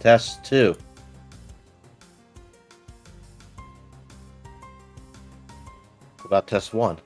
Test 2. What about test 1?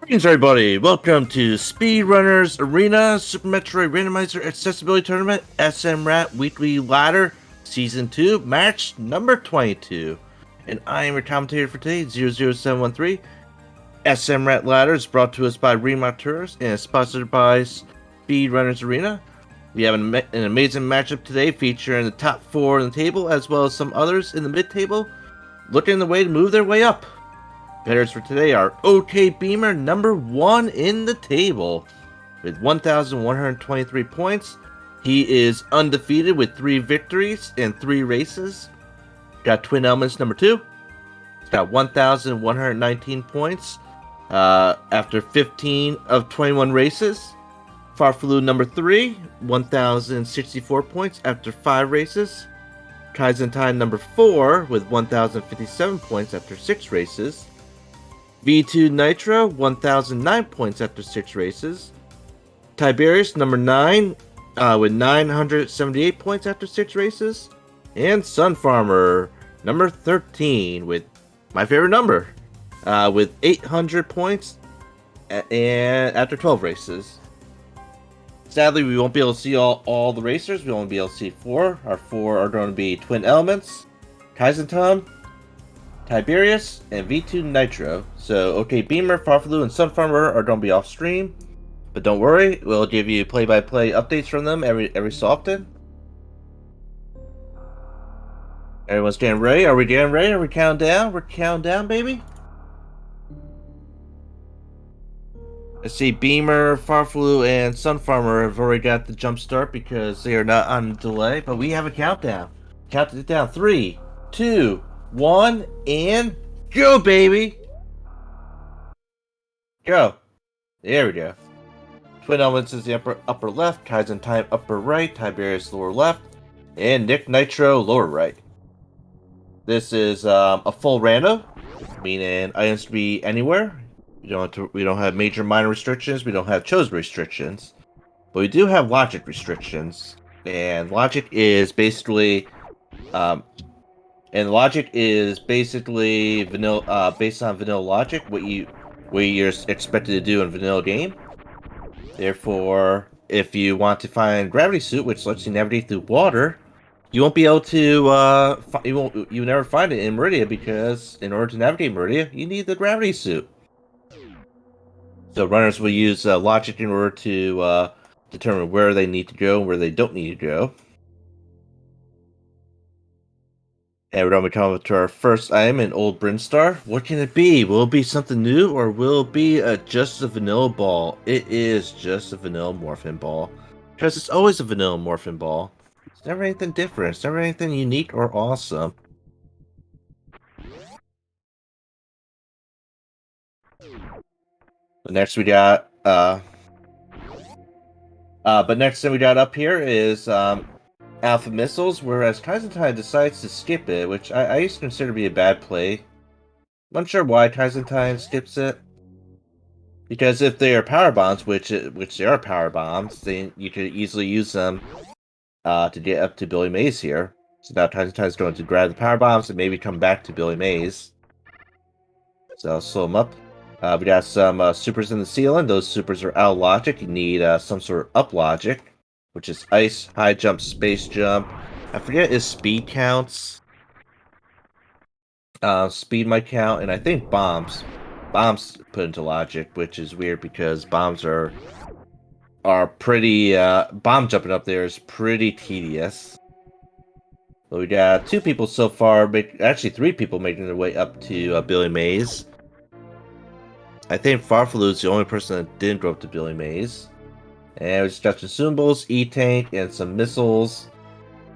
Greetings, everybody. Welcome to Speedrunners Arena Super Metroid Randomizer Accessibility Tournament SMRAT Weekly Ladder Season 2 Match number 22. And I am your commentator for today, 00713. SMRAT Ladder is brought to us by Remonteurs and is sponsored by Speedrunners Arena. We have an amazing matchup today featuring the top 4 in the table as well as some others in the mid-table looking the way to move their way up. Competitors for today are OK Beamer, number 1 in the table, with 1,123 points. He is undefeated with 3 victories in 3 races. Got Twin Elements, number 2. He's got 1,119 points after 15 of 21 races. Farfalu, number 3, 1,064 points after 5 races. Kaizentai, number 4, with 1,057 points after 6 races. V2 Nitro, 1,009 points after 6 races. Tiberius, number 9, with 978 points after 6 races. And Sun Farmer, number 13, with my favorite number, with 800 points and after 12 races. Sadly, we won't be able to see all the racers. We'll only be able to see 4. Our 4 are going to be Twin Elements, Kaizentai, Tiberius, and V2 Nitro. So, OK Beamer, Farfalu, and Sun Farmer are going to be off stream. But don't worry, we'll give you play-by-play updates from them every so often. Everyone's getting ready? Are we getting ready? Are we counting down? We're counting down, baby? Let's see, Beamer, Farfalu, and Sun Farmer have already got the jump start because they are not on delay. But we have a countdown. Count it down. 3, 2, 1, and go, baby! Go. There we go. Twin Elements is the upper left, Kaizentai upper right, Tiberius lower left, and Nick Nitro lower right. This is a full rando, meaning items to be anywhere. We don't have major minor restrictions. We don't have chose restrictions, but we do have logic restrictions. And logic is basically vanilla, based on vanilla logic, what you're expected to do in vanilla game. Therefore, if you want to find Gravity Suit, which lets you navigate through water, you won't be able to. You never find it in Meridia because in order to navigate Meridia, you need the Gravity Suit. So runners will use logic in order to determine where they need to go and where they don't need to go. And we're going to come to our first item, an old Brinstar. What can it be? Will it be something new, or will it be just a vanilla ball? It is just a vanilla Morphin Ball. Because it's always a vanilla Morphin Ball. It's never anything different. It's never anything unique or awesome. Next we got But next thing we got up here is Alpha Missiles, whereas Tysentai decides to skip it, which I used to consider to be a bad play. I'm unsure why Tysentai skips it. Because if they are power bombs, which they are power bombs, then you could easily use them to get up to Billy Mays here. So now Tysentai is going to grab the power bombs and maybe come back to Billy Mays. So I'll slow him up. We got some supers in the ceiling. Those supers are out of logic. You need some sort of up logic, which is ice, high jump, space jump. I forget if speed counts. Speed might count, and I think bombs. Bombs put into logic, which is weird because bombs are pretty. Bomb jumping up there is pretty tedious. So we got 2 people so far, actually 3 people making their way up to Billy Mays. I think Farfalu is the only person that didn't go up to Billy Mays. And we just got some symbols, E-Tank, and some missiles.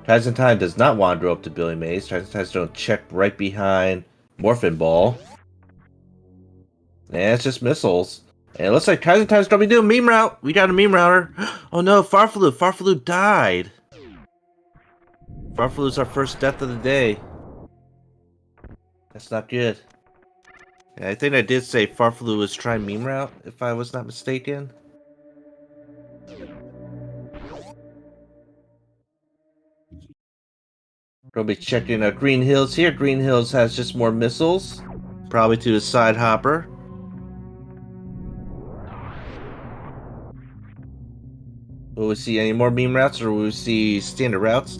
Tysentai does not want to go up to Billy Mays. Tysentai's going to check right behind Morphin Ball. And it's just missiles. And it looks like Tysentai's going to be doing meme route. We got a meme router. Oh no, Farfalu. Farfalu died. Farfalu's our first death of the day. That's not good. I think I did say Farfalu was trying meme route, if I was not mistaken. Gonna be checking Green Hills here. Green Hills has just more missiles. Probably to the side hopper. Will we see any more meme routes, or will we see standard routes?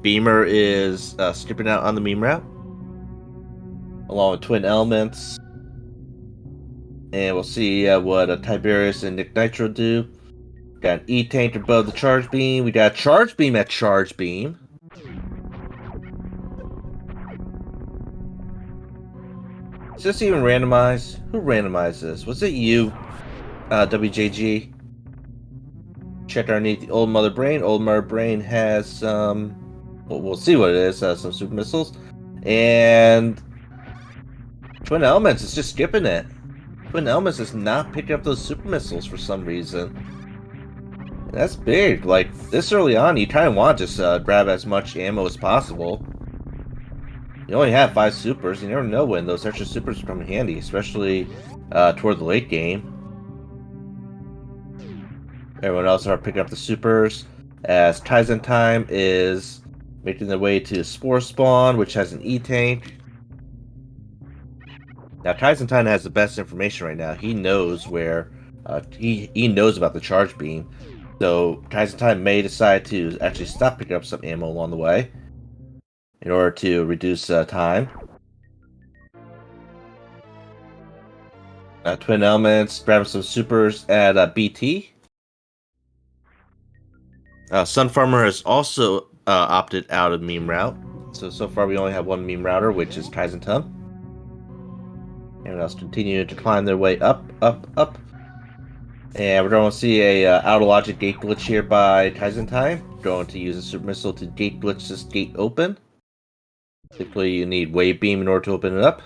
Beamer is skipping out on the meme route, along with Twin Elements. And we'll see what Tiberius and Nick Nitro do. Got an E-Tank above the Charge Beam. We got a Charge Beam at Charge Beam. Is this even randomized? Who randomized this? Was it you, WJG? Check underneath the Old Mother Brain. Old Mother Brain has some... Well, we'll see what it is. Some super missiles. And... Twin Elements is just skipping it. Twin Elements is not picking up those super missiles for some reason. And that's big. Like, this early on, you kind of want to just grab as much ammo as possible. You only have 5 supers. You never know when those extra supers come in handy, especially toward the late game. Everyone else are picking up the supers, as Tysentai is making their way to Spore Spawn, which has an E-Tank. Now, Tysentai has the best information right now. He knows where... he knows about the Charge Beam. So, Tysentai may decide to actually stop picking up some ammo along the way in order to reduce time. Twin Elements, grabbing some supers at BT. Sun Farmer has also opted out of meme route. So far we only have one meme router, which is Tysentai. Everyone else continue to climb their way up, up, up. And we're going to see a out of logic gate glitch here by Tysentai. Going to use a super missile to gate glitch this gate open. Typically you need wave beam in order to open it up,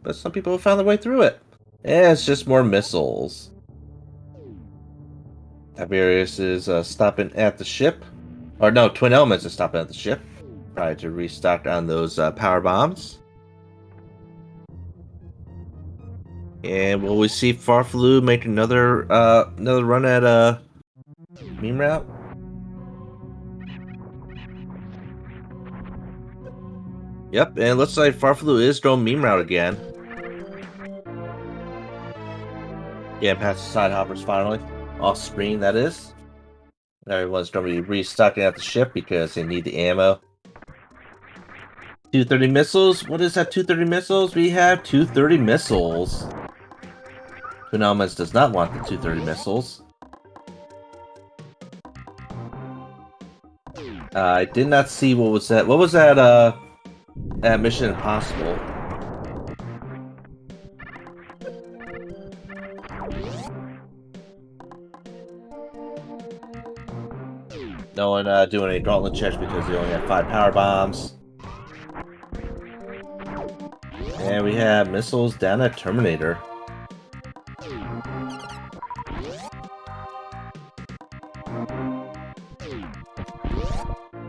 but some people have found their way through it. And it's just more missiles. Tiberius is stopping at the ship. Or no, Twin Elements is stopping at the ship. Try to restock on those power bombs. And will we see Farfalu make another run at meme route? Yep, and it looks like Farfalu is going meme route again. Yeah, past the side hoppers finally. Off screen, that is. Everyone's going to be restocking at the ship because they need the ammo. 230 missiles? What is that, 230 missiles? We have 230 missiles. Twin Elements does not want the 230 missiles. I did not see what was that. What was that, at Mission Impossible? No one doing any gauntlet checks because they only have 5 power bombs. And we have missiles down at Terminator.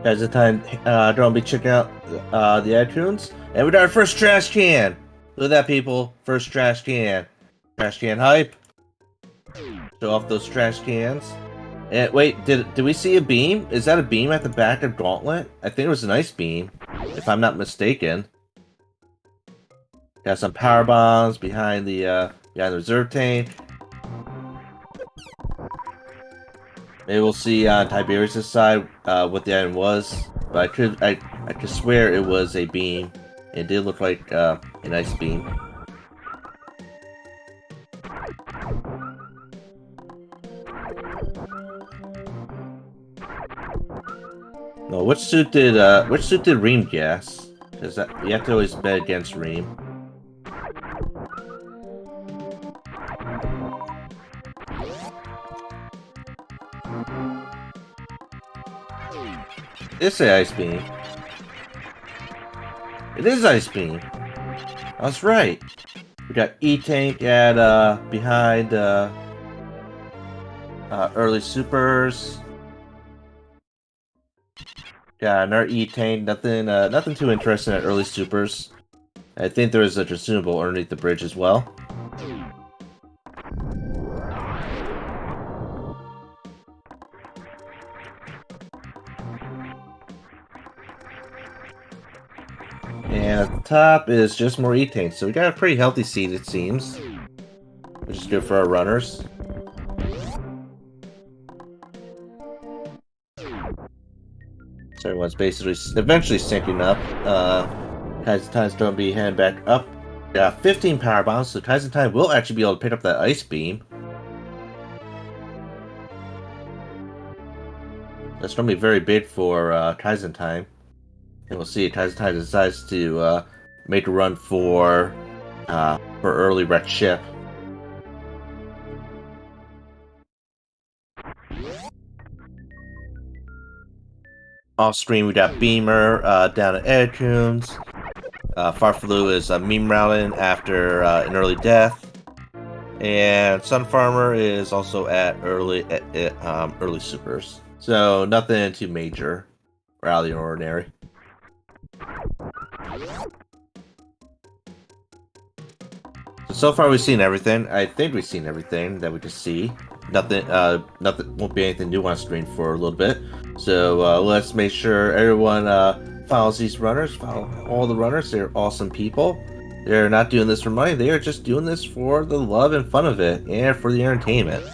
Guys, the time don't be checking out the iTunes. And we got our first trash can. Look at that, people. First trash can. Trash can hype. Show off those trash cans. And wait, did we see a beam? Is that a beam at the back of Gauntlet? I think it was an ice beam, if I'm not mistaken. Got some power bombs behind the reserve tank. Maybe we'll see on Tiberius' side what the item was, but I could swear it was a beam. It did look like a nice beam. No, which suit did Reem guess? Because you have to always bet against Reem. It's an ice beam. It is ice beam. That's right. We got E-Tank at behind early supers. Got another E-Tank. Nothing too interesting at early supers. I think there is a consumable underneath the bridge as well. And at the top is just more E-Tanks, so we got a pretty healthy seed, it seems. Which is good for our runners. So everyone's basically eventually syncing up. Time's going to be heading back up. Got 15 power bombs, so Time will actually be able to pick up that ice beam. That's going to be very big for Time. And we'll see if Time decides to make a run for early wrecked ship. Off screen, we got Beamer down at Edcoons. Farflu is meme routing after an early death. And Sun Farmer is also at early supers. So nothing too major or out of the ordinary. So far we've seen everything. I think we've seen everything that we could see. Nothing won't be anything new on screen for a little bit. So let's make sure everyone follows these runners. Follow all the runners. They're awesome people. They're not doing this for money. They are just doing this for the love and fun of it, and for the entertainment.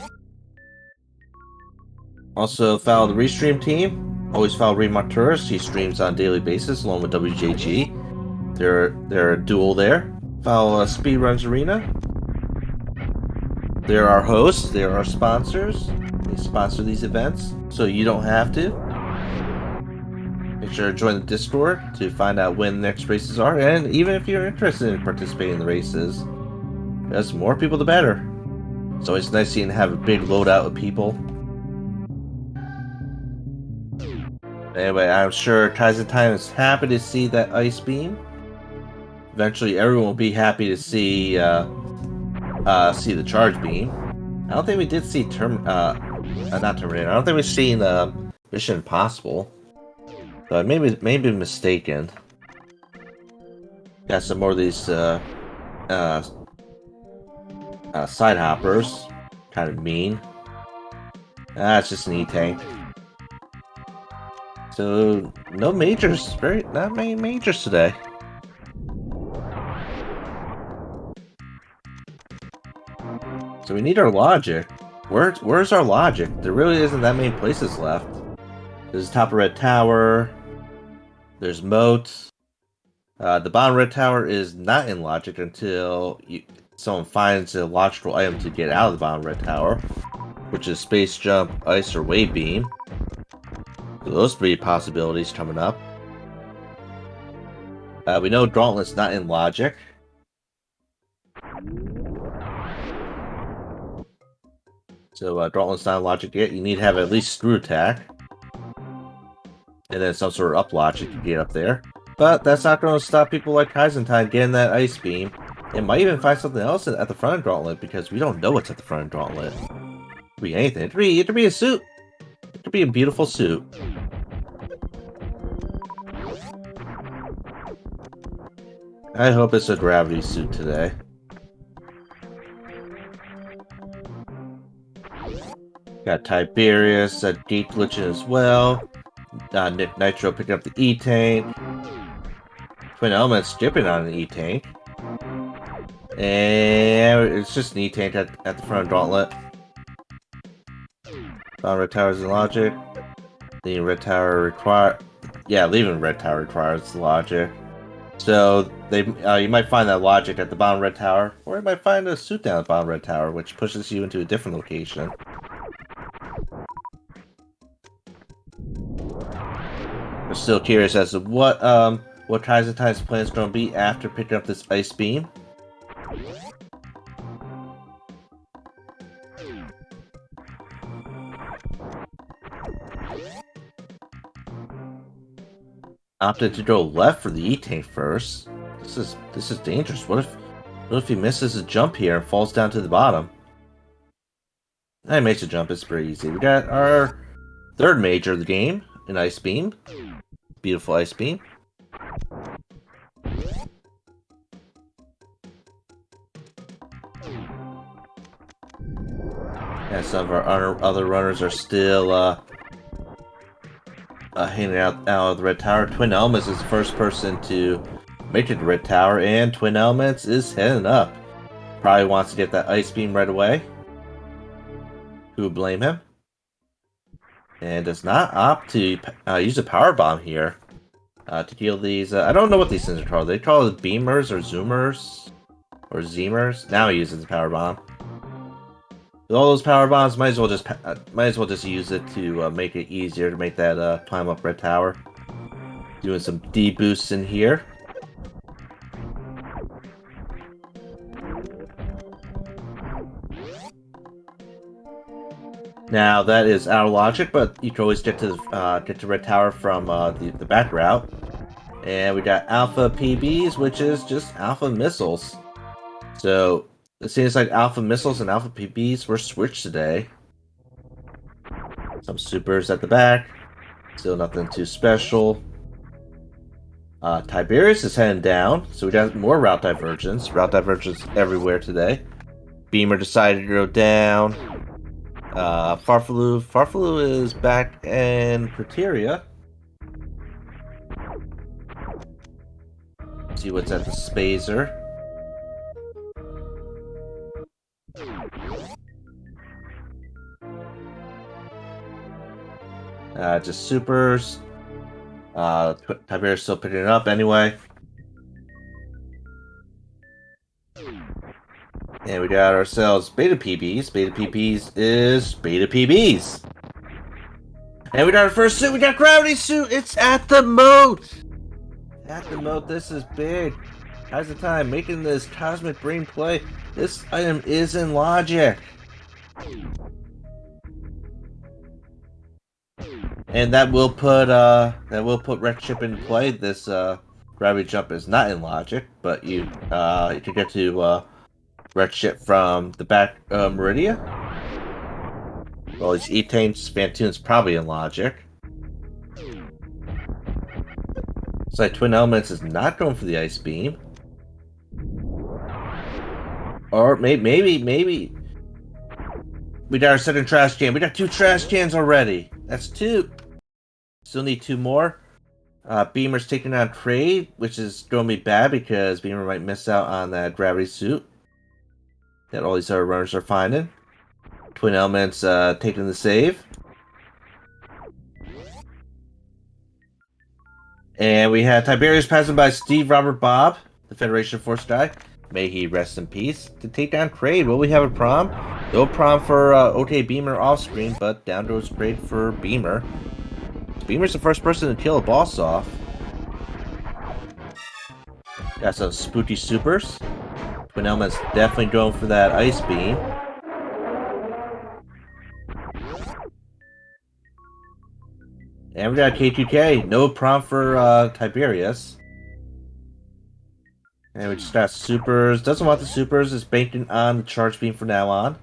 Also follow the Restream team. Always follow Remonturus. He streams on a daily basis along with WJG. They're a duel there. Follow Speedruns Arena. They're our hosts. They're our sponsors. They sponsor these events, so you don't have to. Make sure to join the Discord to find out when the next races are, and even if you're interested in participating in the races, because more people the better. It's always nice seeing to have a big loadout of people. Anyway, I'm sure Time is happy to see that ice beam. Eventually, everyone will be happy to see the charge beam. I don't think we did see not Terminator. I don't think we've seen Mission Impossible. But maybe mistaken. Got some more of these side hoppers. Kind of mean. It's just an E-Tank. So no majors. Not many majors today. So we need our logic. Where's our logic? There really isn't that many places left. There's the top of Red Tower. There's Moat. The bottom Red Tower is not in logic until someone finds a logical item to get out of the bottom Red Tower, which is Space Jump, Ice, or Wave Beam. So those three possibilities coming up. We know Gauntlet's not in logic. So Gauntlet's not in logic yet. You need to have at least Screw Attack. And then some sort of up logic to get up there. But that's not going to stop people like Time getting that ice beam. It might even find something else at the front of Gauntlet, because we don't know what's at the front of Gauntlet. It could be anything. It could be a suit. Could be a beautiful suit. I hope it's a gravity suit today. Got Tiberius, Deep glitching as well. Nick Nitro picking up the E-Tank. Twin Elements dipping on an E-Tank. And it's just an E-Tank at the front of Gauntlet. On Red Tower's in Logic. Leaving Red Tower require... Yeah, leaving Red Tower requires Logic. So you might find that Logic at the bottom Red Tower, or you might find a suit down at the bottom Red Tower, which pushes you into a different location. I'm still curious as to what Kaiser's plan is going to be after picking up this Ice Beam. Opted to go left for the E-Tank first. This is dangerous. What if he misses a jump here and falls down to the bottom? He makes a jump. It's pretty easy. We got our third major of the game, an Ice Beam. Beautiful Ice Beam. And some of our other runners are still hanging out of the Red Tower. Twin Elements is the first person to make it to the Red Tower, and Twin Elements is heading up. Probably wants to get that Ice Beam right away. Who would blame him? And does not opt to use a Power Bomb here to deal these. I don't know what these things are called. They call it Beamers or Zoomers or Zeemers. Now he uses the Power Bomb. With all those Power Bombs, might as well just use it to make it easier to make that climb up Red Tower. Doing some D boosts in here. Now that is out of logic, but you can always get to Red Tower from the back route. And we got Alpha PBs, which is just Alpha Missiles. So it seems like Alpha Missiles and Alpha PBs were switched today. Some supers at the back. Still nothing too special. Tiberius is heading down, so we got more route divergence. Route divergence everywhere today. Beamer decided to go down. Farfalu is back in Criteria. See what's at the Spazer. Just supers. Tiberius still picking it up anyway. And we got ourselves Beta PBs. Beta PBs is Beta PBs. And we got our first suit. We got Gravity Suit. It's at the moat. At the moat. This is big. How's the time making this Cosmic Brain play? This item is in logic. And that will put Wreck Ship in play. This gravity jump is not in logic, but you can get to Wreck Ship from the back Meridia. Well, these E-Tanks Fantoon's probably in logic. Looks like Twin Elements is not going for the Ice Beam. Or maybe we got our second trash can. We got 2 trash cans already. That's 2. Still need 2 more. Beamer's taking on Trade, which is going to be bad because Beamer might miss out on that gravity suit that all these other runners are finding. Twin Elements taking the save. And we have Tiberius passing by Steve Robert Bob, the Federation Force guy. May he rest in peace. To take down Kraid. Will we have a prom? No prom for OK Beamer off screen, but down goes Kraid for Beamer. Beamer's the first person to kill a boss off. Got some spooky supers. Twin Elements definitely going for that Ice Beam. And we got K2K. No prom for Tiberius. And we just got supers. Doesn't want the supers. Is banking on the charge beam from now on.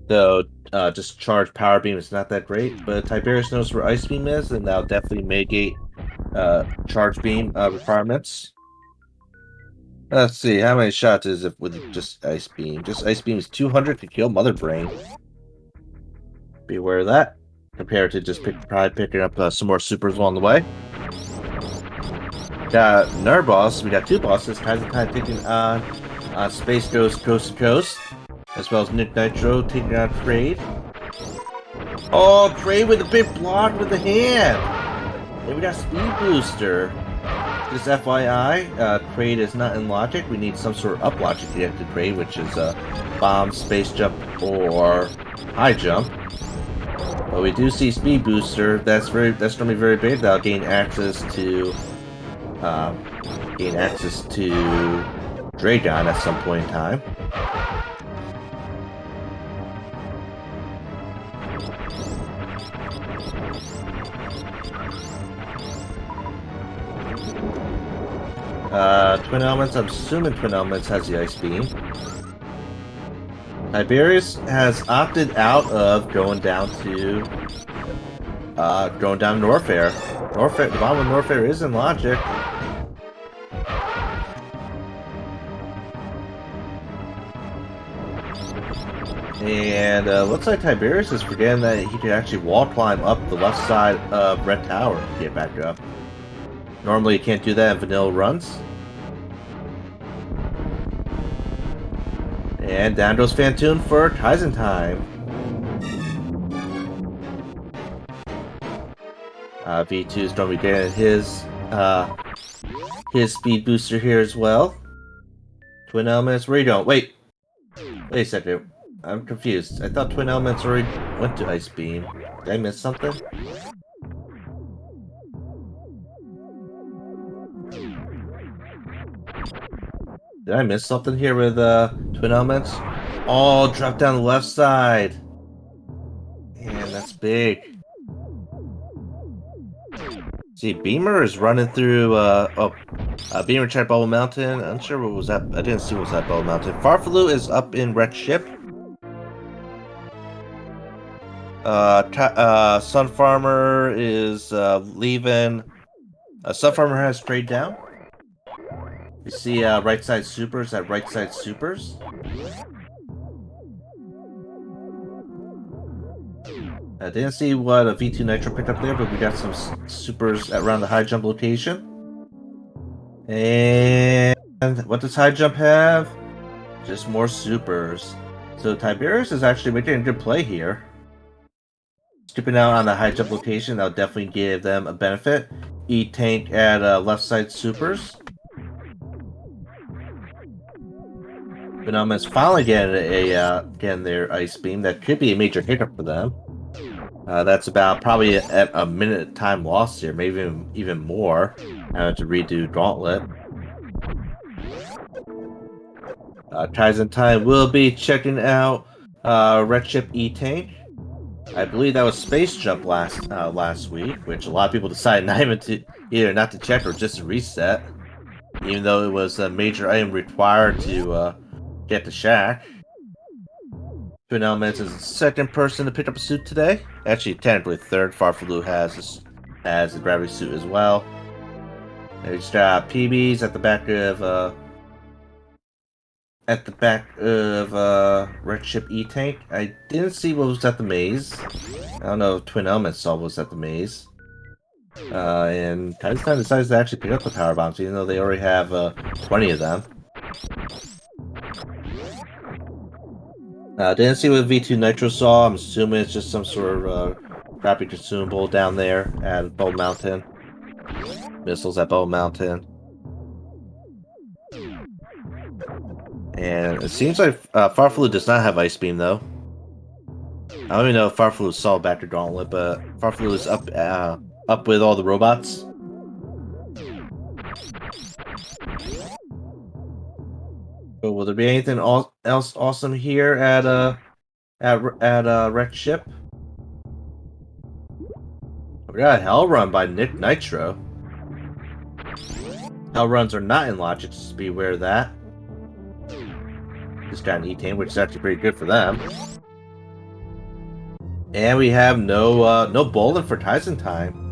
Though, just charge Power Beam is not that great, but Tiberius knows where Ice Beam is, and that'll definitely mitigate Charge Beam requirements. Let's see, how many shots is it with just Ice Beam? Just Ice Beam is 200 to kill Mother Brain. Be aware of that. Compared to just probably picking up some more supers along the way. Got another boss. We got two bosses. Kaizen taking on Space Ghost Coast to Coast, as well as Nick Nitro taking on Trade. Oh, Trade with a big block with the hand. And we got Speed Booster. Just FYI, Trade is not in logic. We need some sort of up logic to get to Trade, which is Bomb, Space Jump, or High Jump. But we do see Speed Booster. That's gonna be very big. That'll gain access to Dragon at some point in time. Twin Elements. I'm assuming Twin Elements has the Ice Beam. Tiberius has opted out of going down Norfair. The bottom of Norfair is in logic. And looks like Tiberius is forgetting that he can actually wall climb up the left side of Red Tower to get back up. Normally you can't do that in vanilla runs. And down goes Phantoon for Kaizen time. V2 is going to be getting his speed booster here as well. Twin Elements, where are you going? Wait a second. I'm confused. I thought Twin Elements already went to Ice Beam. Did I miss something? Did I miss something here with Twin Elements? Oh, drop down the left side. Man, that's big. See, Beamer is running through, Beamer tried Bubble Mountain. I'm unsure what was that. I didn't see what was that Bubble Mountain. Farfalu is up in Red Ship. Sun Farmer is leaving. Sun Farmer has Trade down. You see right side supers at right side supers. I didn't see what a V2 Nitro picked up there, but we got some supers around the high jump location. And what does high jump have? Just more supers. So Tiberius is actually making a good play here. Skipping out on the high jump location, that'll definitely give them a benefit. E-Tank at left side supers. Phenomen's finally getting their Ice Beam. That could be a major hiccup for them. That's about probably a minute time lost here, maybe even more. I have to redo Gauntlet. Kaizen time will be checking out Red Ship E-Tank. I believe that was Space Jump last week, which a lot of people decided either not to check or just to reset, even though it was a major item required to get to Shack. Twin Elements is the second person to pick up a suit today. Actually, technically third. Farfalu has a gravity suit as well. There's got PBs at the back of Red Ship E-Tank. I didn't see what was at the maze. I don't know if Twin Elements saw what was at the maze. And Kaizen decides to actually pick up the power bombs, even though they already have 20 of them. Didn't see what V2 Nitro saw. I'm assuming it's just some sort of crappy consumable down there at Bow Mountain. Missiles at Bow Mountain. And it seems like Farfalu does not have Ice Beam, though. I don't even know if Farfalu saw back to Gauntlet, but Farfalu is up with all the robots. But will there be anything else awesome here at Red Ship? We got a Hell Run by Nick Nitro. Hell Runs are not in logic, just be aware of that. Just got an E-Tank, which is actually pretty good for them. And we have no bowling for Tyson time.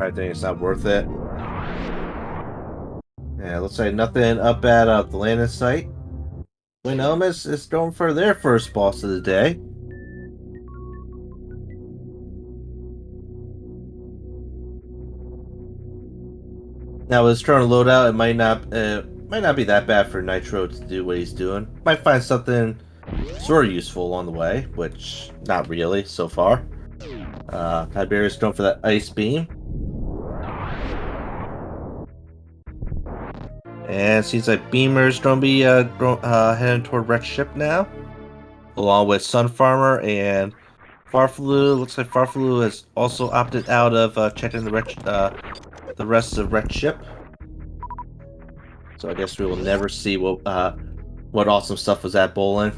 I think it's not worth it. Yeah, looks like nothing up at the landing site. Twin Elements is going for their first boss of the day. Now, with his turn to load out, it might not be that bad for Nitro to do what he's doing. Might find something sort of useful along the way, which not really so far. Tiberius going for that ice beam. And seems like Beamer's gonna be heading toward Red Ship now, along with Sun Farmer and Farflu. Looks like Farflu has also opted out of checking the rest of Red Ship. So I guess we will never see what awesome stuff was at bowling.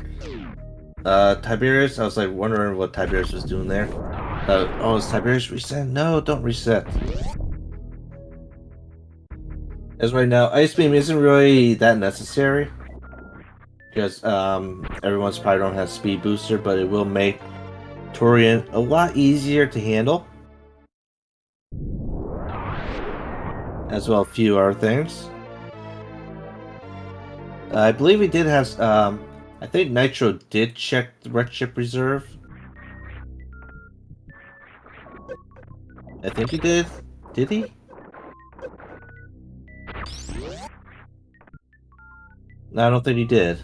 Tiberius, I was like wondering what Tiberius was doing there. Oh, is Tiberius reset? No, don't reset. As right now, Ice Beam isn't really that necessary. Because everyone's probably don't have Speed Booster, but it will make Torian a lot easier to handle. As well as a few other things. I believe he did have... I think Nitro did check the Red Ship Reserve. I think he did. Did he? No, I don't think he did.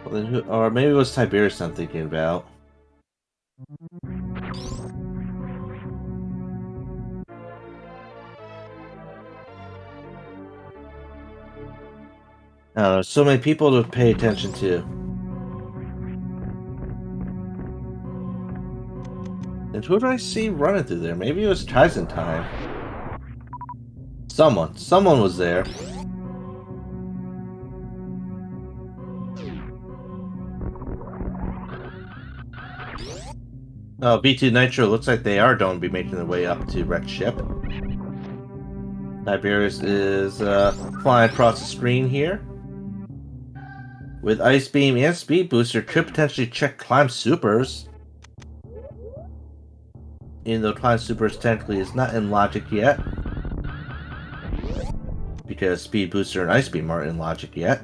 Well, then or maybe it was Tiberius I'm thinking about. There's so many people to pay attention to. And who did I see running through there? Maybe it was Tyson time. Someone was there. Oh, B2 Nitro looks like they are going to be making their way up to Red Ship. Tiberius is flying across the screen here. With Ice Beam and Speed Booster, could potentially check Climb Supers. Even though Climb Supers technically is not in logic yet. Because Speed Booster and Ice Beam aren't in logic yet.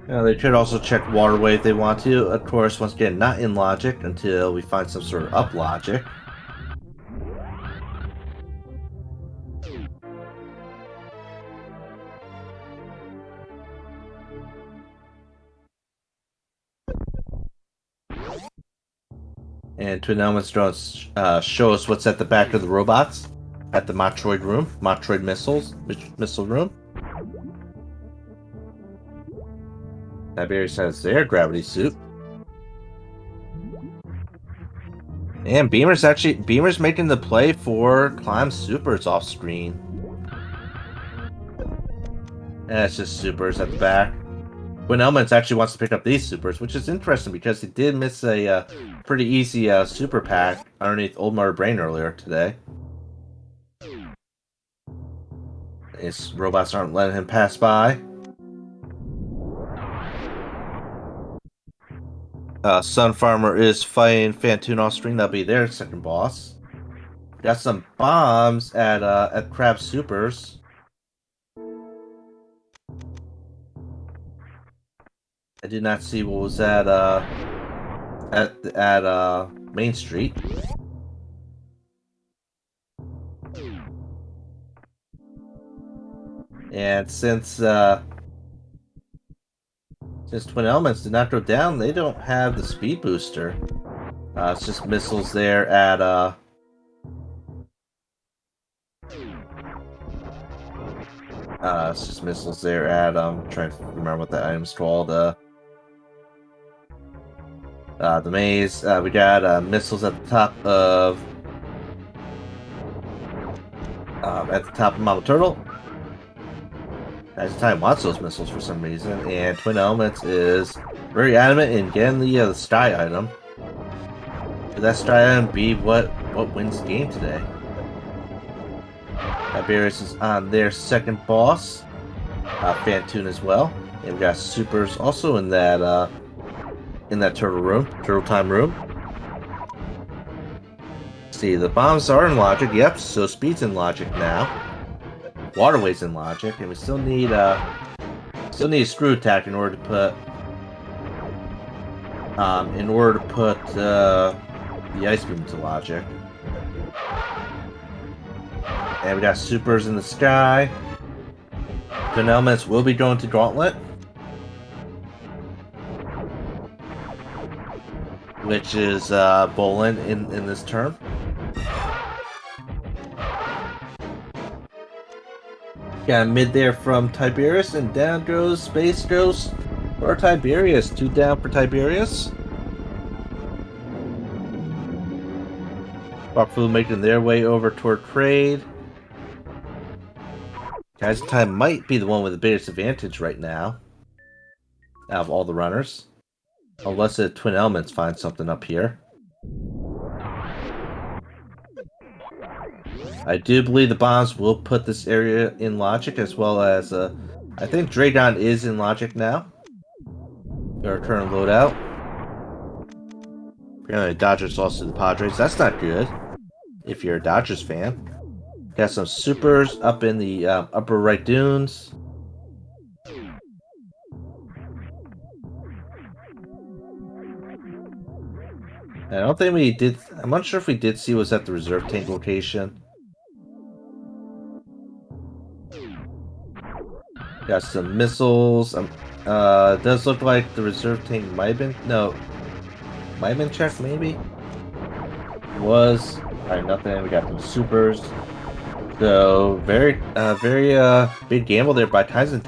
They could also check Waterway if they want to. Of course, once again, not in logic until we find some sort of up logic. And Twin Elements don't show us what's at the back of the robots. At the Metroid room. Metroid missile room. Tiberius has their gravity suit. And Beamer's making the play for Climb Supers off screen. And it's just Supers at the back. Twin Elements actually wants to pick up these Supers, which is interesting because he did miss a pretty easy Super Pack underneath Old Mother Brain earlier today. His robots aren't letting him pass by. Sun Farmer is fighting Fantoon off screen. That'll be their second boss. Got some bombs at Crab Supers. I did not see what was at Main Street. And since Twin Elements did not go down, they don't have the speed booster. It's just missiles there at it's just missiles there at I'm trying to remember what that item's called. The maze. We got missiles at the top of Mama Turtle. Time wants those missiles for some reason, and Twin Elements is very adamant in getting the Sky item. Could that Sky item be what wins the game today? Tiberius is on their second boss. Phantoon as well. And we got supers also in that turtle time room. See, the bombs are in logic, yep, so speed's in logic now. Waterway's in logic, and we still need a screw attack in order to put the ice beam into logic. And we got supers in the sky. Twin Elements will be going to Gauntlet, which is Bolin in this term. Got mid there from Tiberius, and down goes Space Ghost for Tiberius. 2 down for Tiberius. Bakufu making their way over toward trade. Time might be the one with the biggest advantage right now out of all the runners. Unless the Twin Elements find something up here. I do believe the bombs will put this area in logic, as well as I think Dragon is in logic now. Our current loadout. Apparently Dodgers lost to the Padres. That's not good if you're a Dodgers fan. Got some supers up in the upper right dunes. I don't think we did. I'm not sure if we did see was at the reserve tank location. Got some missiles. It does look like the reserve tank might have been checked. Maybe was. Alright, nothing. We got some supers. So very big gamble there by Time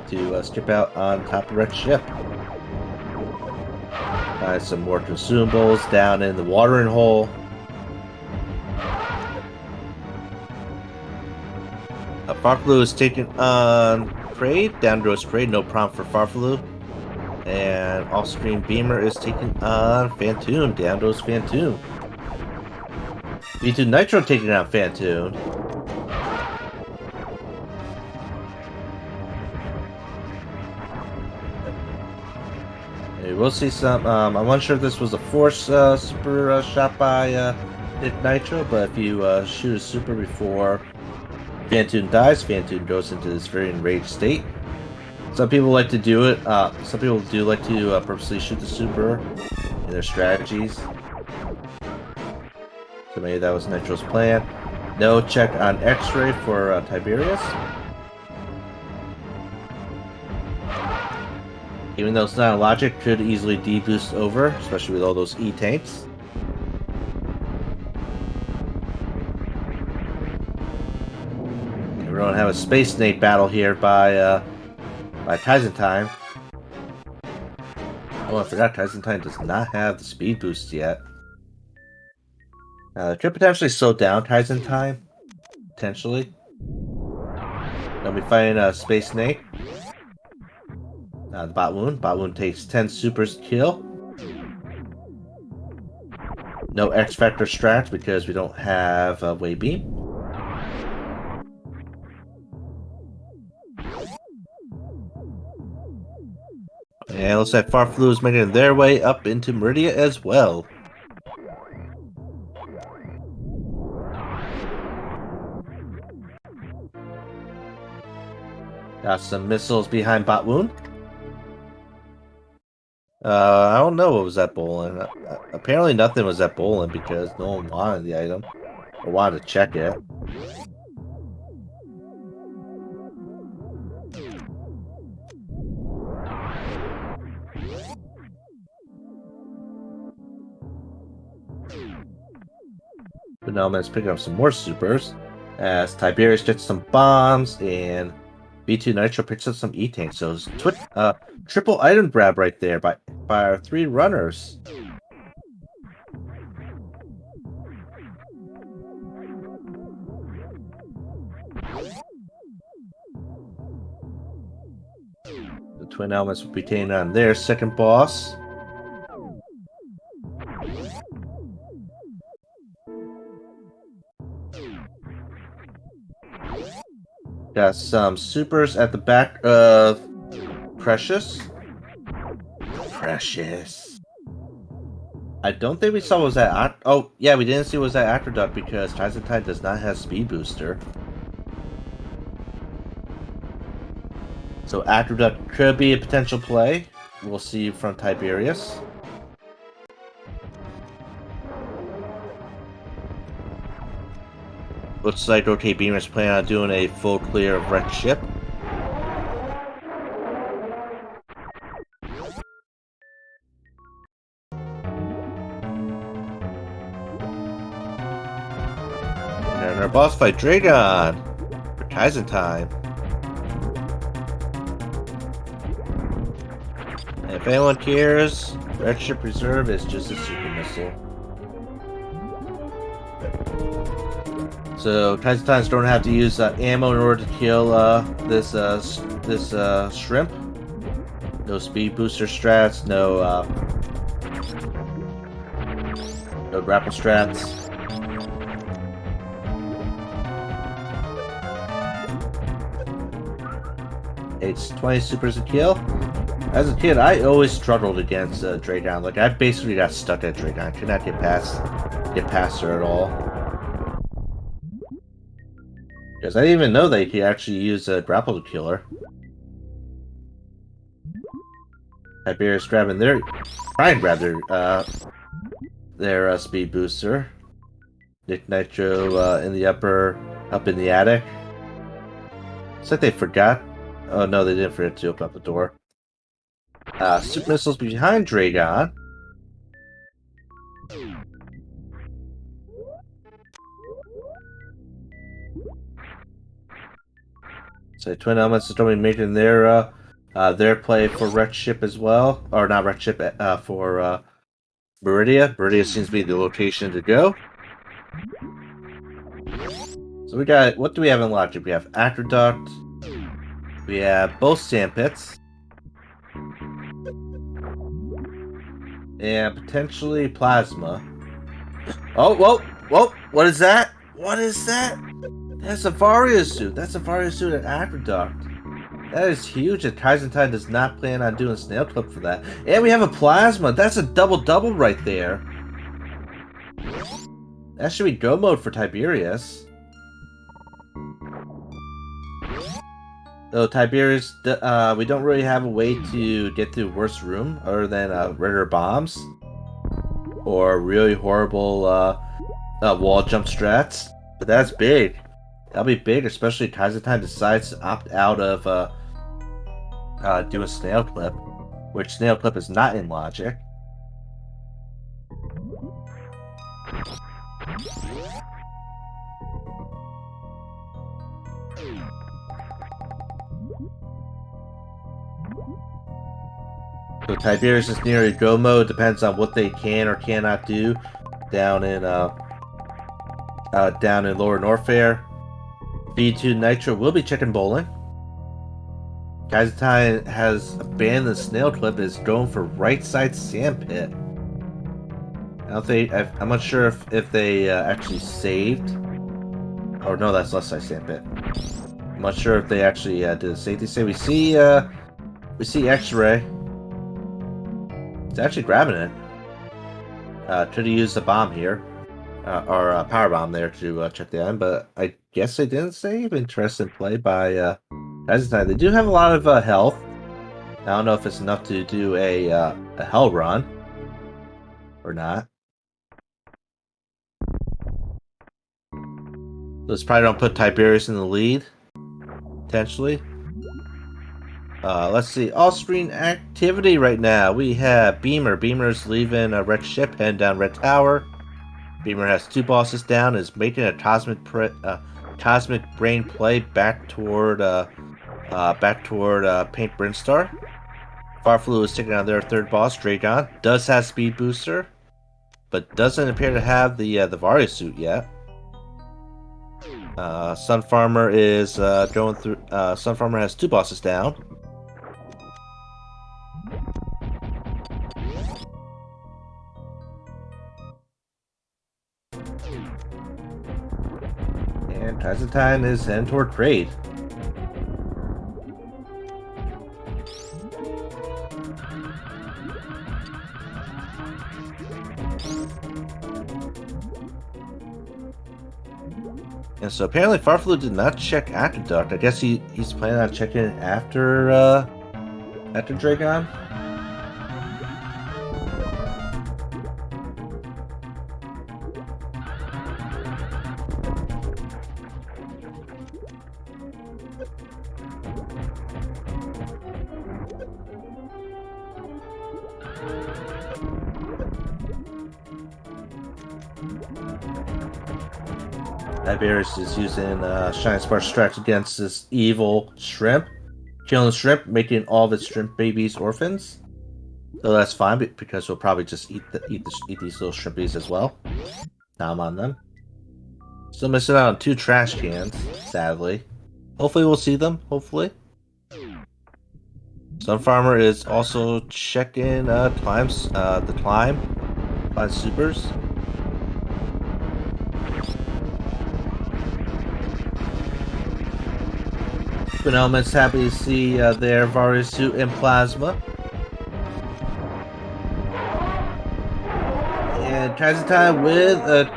to skip out on top of Red's ship. Some more consumables down in the watering hole. Farfalu is taking on Trade. Down goes Trade, no problem for Farfalu. And off-screen Beamer is taking on Phantoon. Down goes Phantoon. V2 Nitro taking on Phantoon. We'll see some. I'm unsure if this was a force super shot by Nitro, but if you shoot a super before Phantoon dies, Phantoon goes into this very enraged state. Some people like to do it. Some people do like to purposely shoot the super in their strategies. So maybe that was Nitro's plan. No check on X-ray for Tiberius. Even though it's not a logic, could easily deboost over, especially with all those E-tanks. We're going to have a Space Snake battle here by Time. Oh, I forgot Time does not have the speed boost yet. It could potentially slow down Time. Potentially. Then we find Space Snake. The Batwoon. Batwoon takes 10 supers to kill. No X-Factor strat because we don't have a Wave Beam. And it looks like Farfalu is making their way up into Meridia as well. Got some missiles behind Batwoon. I don't know what was at Bolin. Apparently nothing was at Bolin because no one wanted the item or wanted to check it. But now I'm going to pick up some more supers as Tiberius gets some bombs and V2 Nitro picks up some E-tanks. So it's triple item grab right there by our 3 runners. Twin Elements will be taking on their second boss. Got some supers at the back of Precious. I don't think we saw what was that. Oh, yeah, we didn't see what was that Aqueduct because Tyson does not have speed booster. So Aqueduct could be a potential play. We'll see from Tiberius. Looks like OK Beamer's planning on doing a full clear of wrecked ship. And our boss fight, Dragon! For Kaizen time. And if anyone cares, Red Ship Reserve is just a super missile. So Kaizen times don't have to use ammo in order to kill this shrimp. No speed booster strats, no grapple strats. It's 20 supers a kill. As a kid, I always struggled against Dragon. Like I basically got stuck at Dragon. Could not get past her at all. Because I didn't even know that you could actually use a grapple to kill her. Tiberius grabbing trying to grab their speed booster. Nick Nitro in the up in the attic. It's like they forgot. Oh no, they didn't forget to open up the door. Super missiles behind Dragon. So Twin Elements is going to be making their play for Wrecked Ship as well, or not Wrecked Ship, for Meridia. Meridia seems to be the location to go. So we got, what do we have in logic? We have Aqueduct. We have both sand pits. And potentially Plasma. Oh, whoa, what is that? What is that? That's a Varia suit. That's a Varia suit at Aqueduct. That is huge. And Kaizen does not plan on doing Snail Clip for that. And we have a Plasma. That's a double right there. That should be go mode for Tiberius. Though Tiberius, we don't really have a way to get through worst room other than Ritter bombs or really horrible wall jump strats. But that's big. That'll be big, especially if Kaizen decides to opt out of doing Snail Clip, which Snail Clip is not in logic. So Tiberius is near a go mode. Depends on what they can or cannot do down in Lower Norfair. B2 Nitro will be chicken bowling. Kaizen has abandoned Snail Clip, is going for right side sand pit. I'm not sure if they actually saved. Oh no, that's left side sand pit. I'm not sure if they actually did a safety save. We see X-Ray. It's actually grabbing it. Could have used the bomb here. Or a power bomb there to check the end, but I guess they didn't save. Interesting play by Kaizen. They do have a lot of health. I don't know if it's enough to do a hell run or not. Let's probably don't put Tiberius in the lead. Potentially. Let's see. All-screen activity right now. We have Beamer. Beamer's leaving a Red Ship, heading down Red Tower. Beamer has two bosses down. Is making a cosmic brain play back toward Paint Brinstar. Farflu is taking on their third boss. Dragon does have speed booster, but doesn't appear to have the Varia suit yet. Sun Farmer is going through. Sun Farmer has two bosses down. Kaizentai is heading toward trade. And so apparently Farflu did not check after Duct. I guess he's planning on checking after Dragon. Tiberius is using Shining Spark Strikes against this evil shrimp. Killing the shrimp, making all of its shrimp babies orphans. So that's fine because we'll probably just eat these little shrimpies as well. Nom on them. Still missing out on 2 trash cans, sadly. Hopefully we'll see them, hopefully. Sun Farmer is also checking the climb supers. Twin Element's happy to see their Varusu and Plasma. And Kaizentai with a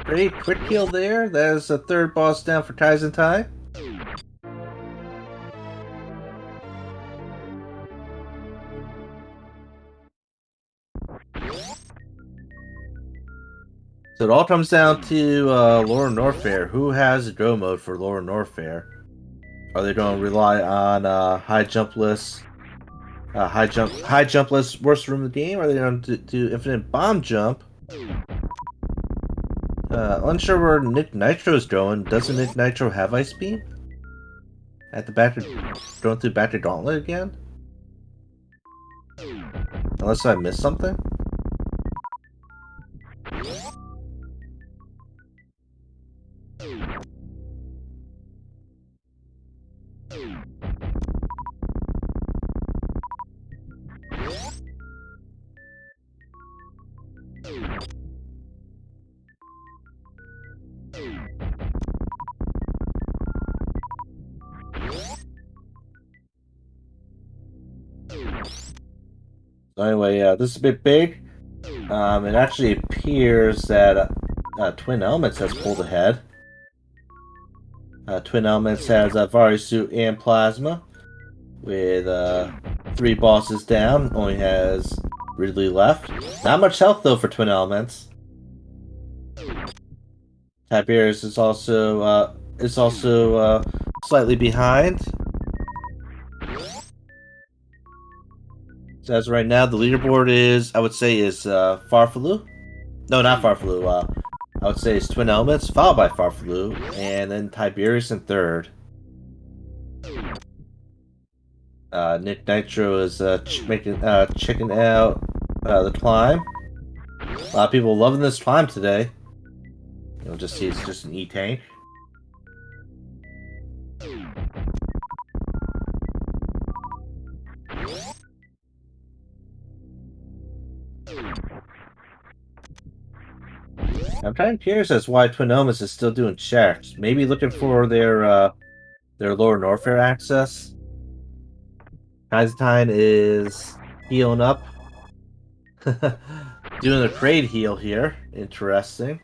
great quick kill there. That is the 3rd boss down for Kaizentai. So it all comes down to Laura Norfair. Who has a go mode for Laura Norfair? Are they going to rely on high jump list, worst room in the game? Or are they going to do infinite bomb jump? Unsure where Nick Nitro's going. Doesn't Nick Nitro have Ice Beam? At the back, going through back to Gauntlet again? Unless I missed something. So anyway, this is a bit big. It actually appears that Twin Elements has pulled ahead. Twin Elements has Varusu and Plasma, with 3 bosses down. Only has Ridley left. Not much health though for Twin Elements. Tiberius is also slightly behind. So as of right now, the leaderboard is, I would say, is Farflu. No, not Farflu. I would say it's Twin Elements, followed by Farflu, and then Tiberius in 3rd. Nick Nitro is checking out the climb. A lot of people loving this climb today. You'll just see it's just an E-tank. I'm kind of curious as why Twin Elements is still doing checks. Maybe looking for their Lower Norfair access. Kaizentai is healing up. Doing a trade heal here. Interesting.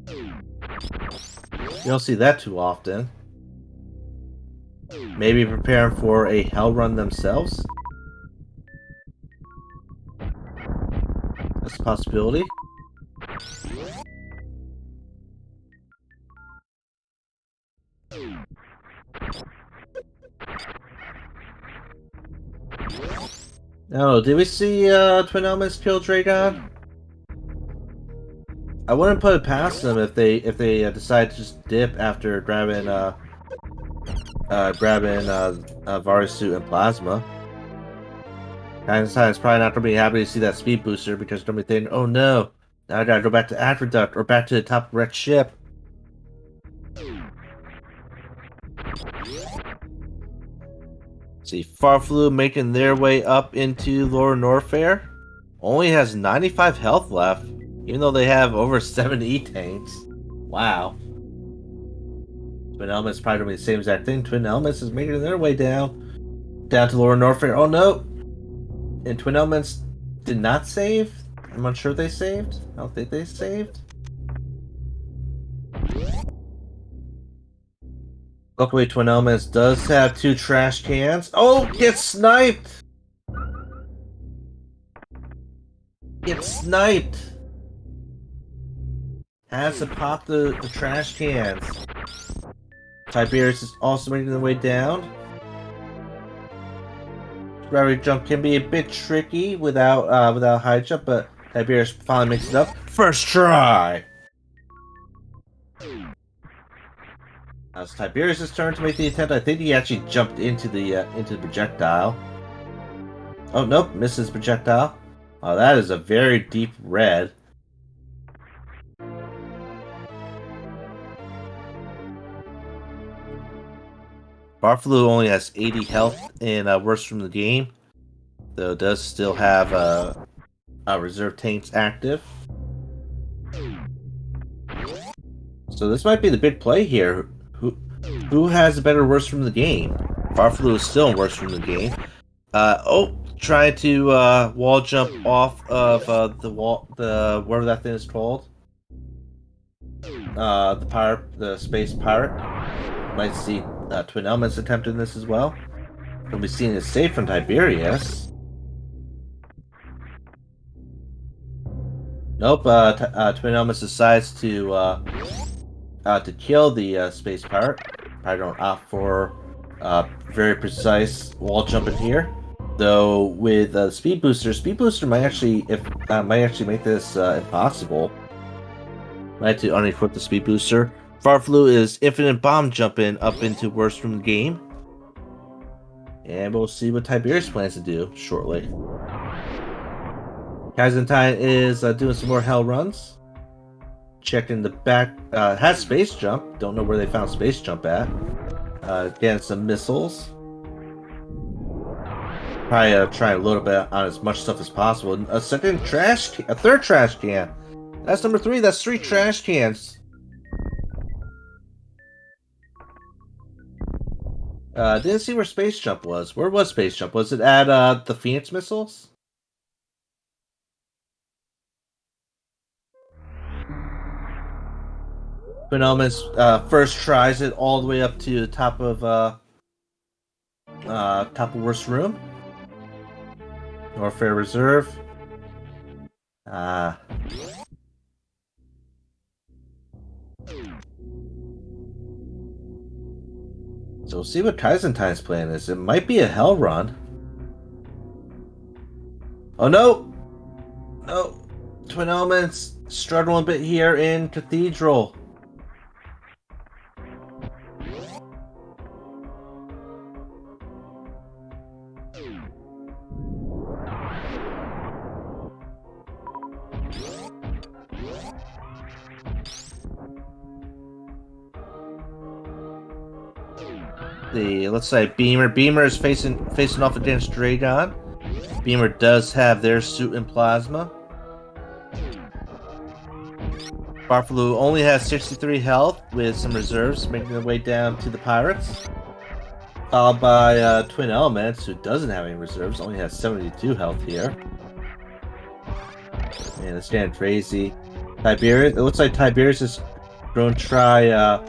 You don't see that too often. Maybe preparing for a hell run themselves. That's a possibility. No, did we see Twin Elements kill Dragon? I wouldn't put it past them if they decide to just dip after grabbing Varusu and Plasma. Kaizentai is probably not gonna be happy to see that speed booster because they're gonna be thinking, oh no, now I gotta go back to Aqueduct or back to the top wrecked ship. See, Farflu making their way up into Lower Norfair. Only has 95 health left, even though they have over 7 E-tanks. Wow. Twin Elements probably doing the same exact thing. Twin Elements is making their way down to Lower Norfair. Oh no! And Twin Elements did not save. I'm unsure they saved. I don't think they saved. Luckily, Twin Elements does have 2 trash cans. Oh, get sniped! Get sniped! Has to pop the trash cans. Tiberius is also making their way down. Gravity jump can be a bit tricky without high jump, but Tiberius finally makes it up. First try! Now it's Tiberius' turn to make the attempt. I think he actually jumped into the projectile. Oh nope, misses projectile. Oh, that is a very deep red. Barflu only has 80 health in worst from the game, though it does still have reserve tanks active. So this might be the big play here. Who has a better worst from the game? Barflu is still in worst from the game. Trying to wall jump off of the wall, whatever that thing is called. The space pirate. Might see Twin Elements attempting this as well. We'll be seeing it safe from Tiberius. Nope. Twin Elements decides to kill the space pirate. I don't opt for very precise wall jumping here. Though with Speed Booster might actually make this impossible. Might have to unequip the Speed Booster. Farflu is infinite bomb jumping up into worst from the game. And we'll see what Tiberius plans to do shortly. Kazentine is doing some more hell runs. Checking the back. Has space jump. Don't know where they found space jump at. Getting some missiles. Probably try to load up on as much stuff as possible. A third trash can. That's number 3. That's 3 trash cans. Didn't see where space jump was. Where was space jump? Was it at the Phoenix missiles? Twin Elements first tries it all the way up to the top of worst room. Norfair Reserve. So we'll see what Kaisentine's plan is. It might be a hell run. Oh no! No! Twin Elements struggling a bit here in Cathedral. Let's say Beamer. Beamer is facing off against Dragon. Beamer does have their suit in plasma. Barflu only has 63 health with some reserves, making their way down to the pirates. Followed by Twin Elements, who doesn't have any reserves, only has 72 health here. Man, it's getting crazy. Tiberius. It looks like Tiberius is going to try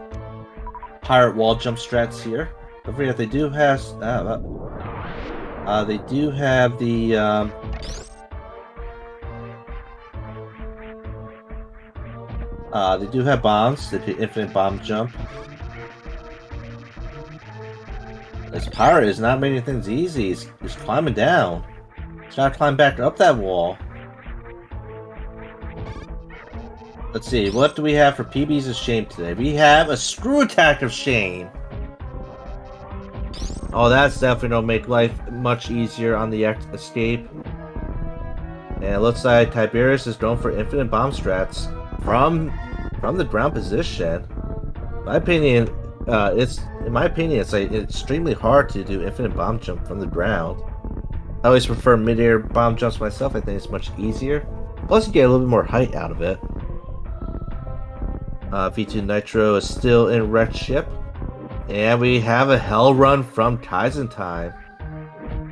pirate wall jump strats here. Don't forget they do have the they do have bombs. They do infinite bomb jump. This pirate is not making things easy. He's climbing down. He's got to climb back up that wall. Let's see. What do we have for PBs of Shame today? We have a Screw Attack of Shame. Oh, that's definitely gonna make life much easier on the escape. And it looks like Tiberius is going for infinite bomb strats from the ground position. In my opinion, it's like extremely hard to do infinite bomb jump from the ground. I always prefer mid-air bomb jumps myself. I think it's much easier. Plus, you get a little bit more height out of it. V2 Nitro is still in wrecked ship. And we have a hell run from Kaizen Time.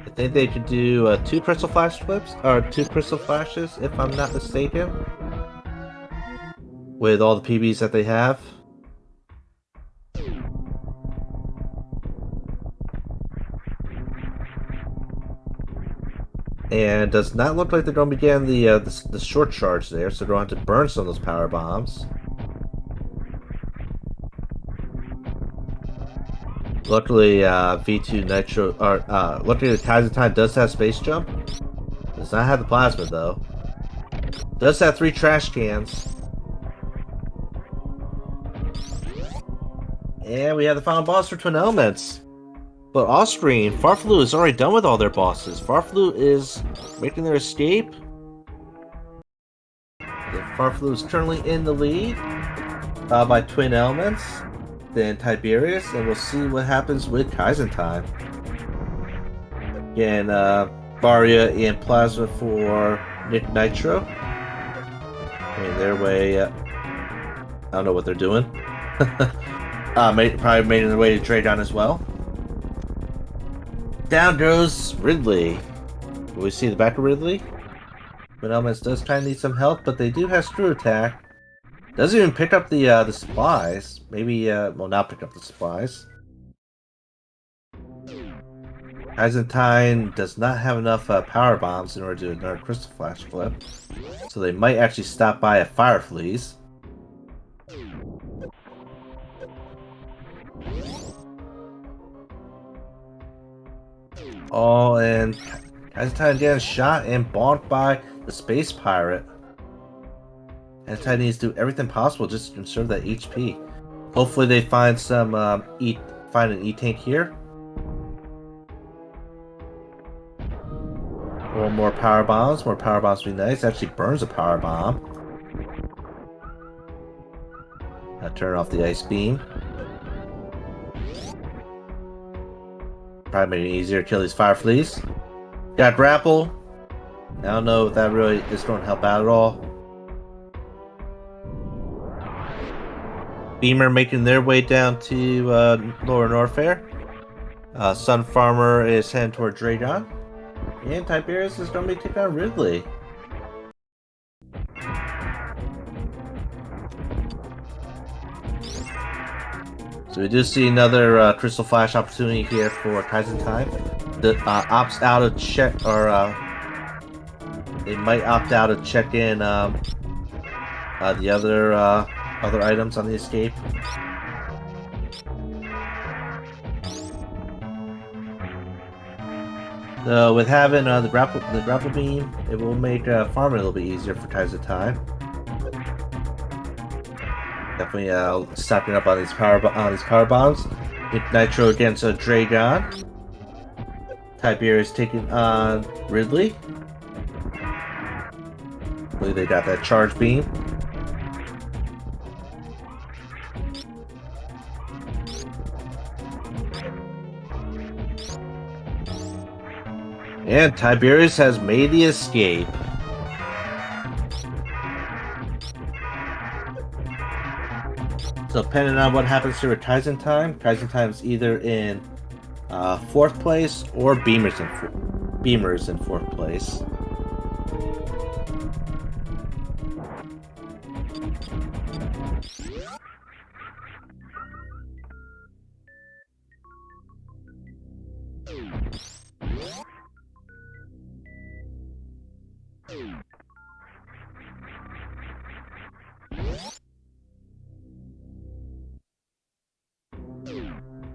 I think they could do 2 crystal flash flips, or 2 crystal flashes, if I'm not mistaken. With all the PBs that they have. And it does not look like they're going to be getting the short charge there, so they're going to have to burn some of those power bombs. Luckily, V2 Nitro, or luckily the Kaizen Time does have space jump. Does not have the plasma though. Does have 3 trash cans. And we have the final boss for Twin Elements. But off screen, Farflu is already done with all their bosses. Farflu is making their escape. Farflu is currently in the lead by Twin Elements, then Tiberius, and we'll see what happens with Kaizen Time. Again, Varia and Plasma for Nitro. And their way, I don't know what they're doing. Probably made their way to Draydon as well. Down goes Ridley. Will we see the back of Ridley? Twin Elements does kind of need some help, but they do have Screw Attack. Doesn't even pick up the supplies. Maybe, well, not pick up the supplies. Kaizen Time does not have enough power bombs in order to do another Crystal Flash flip. So they might actually stop by at Fire Fleas. Oh, and Kaizen Time getting shot and bonked by the Space Pirate. And Time needs to do everything possible just to conserve that HP. Hopefully they find some find an E-tank here. Or more power bombs. More power bombs would be nice. Actually burns a power bomb. Turn off the ice beam. Probably made it easier to kill these fire fleas. Got grapple. I don't know if that really is going to help out at all. Beamer making their way down to Lower Norfair. Sun Farmer is heading toward Draydon. And Tiberius is going to be taking on Ridley. So we do see another Crystal Flash opportunity here for Kaizen Time. The opts out of check, or they might opt out of check in the other items on the escape. So with having the grapple beam, it will make farming a little bit easier for Kaizen Time. Definitely stocking up on these power bombs. Nitro against Dragon. Tiberius taking on Ridley. I believe they got that charge beam. And Tiberius has made the escape. So depending on what happens here with Kaizen Time is either in 4th place or Beamer's in 4th place.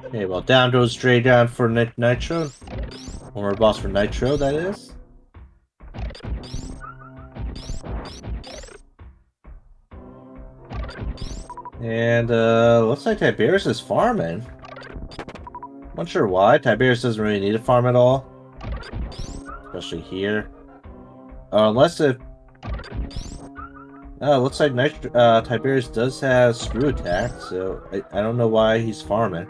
Okay, well, down goes Draydon for Nitro. One more boss for Nitro, that is. And, looks like Tiberius is farming. Not sure why. Tiberius doesn't really need a farm at all. Especially here. Unless it... Oh, looks like Tiberius does have Screw Attack, so I don't know why he's farming.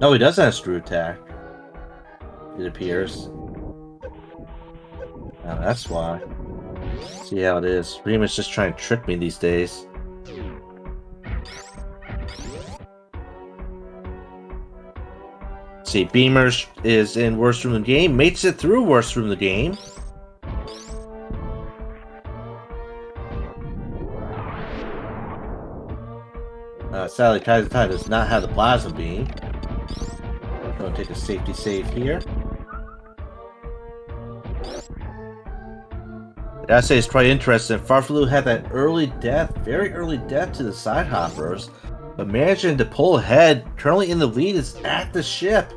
No, he doesn't have Screw Attack. It appears. Oh, that's why. See how it is. Remus just trying to trick me these days. See, Beamer is in worst room of the game, makes it through worst room of the game. Sadly, Tyson Tide does not have the Plasma Beam. Going to take a safety save here. I gotta say, it's quite interesting. Farfaloo had that early death, very early death to the side hoppers, but managing to pull ahead, currently in the lead, is at the ship.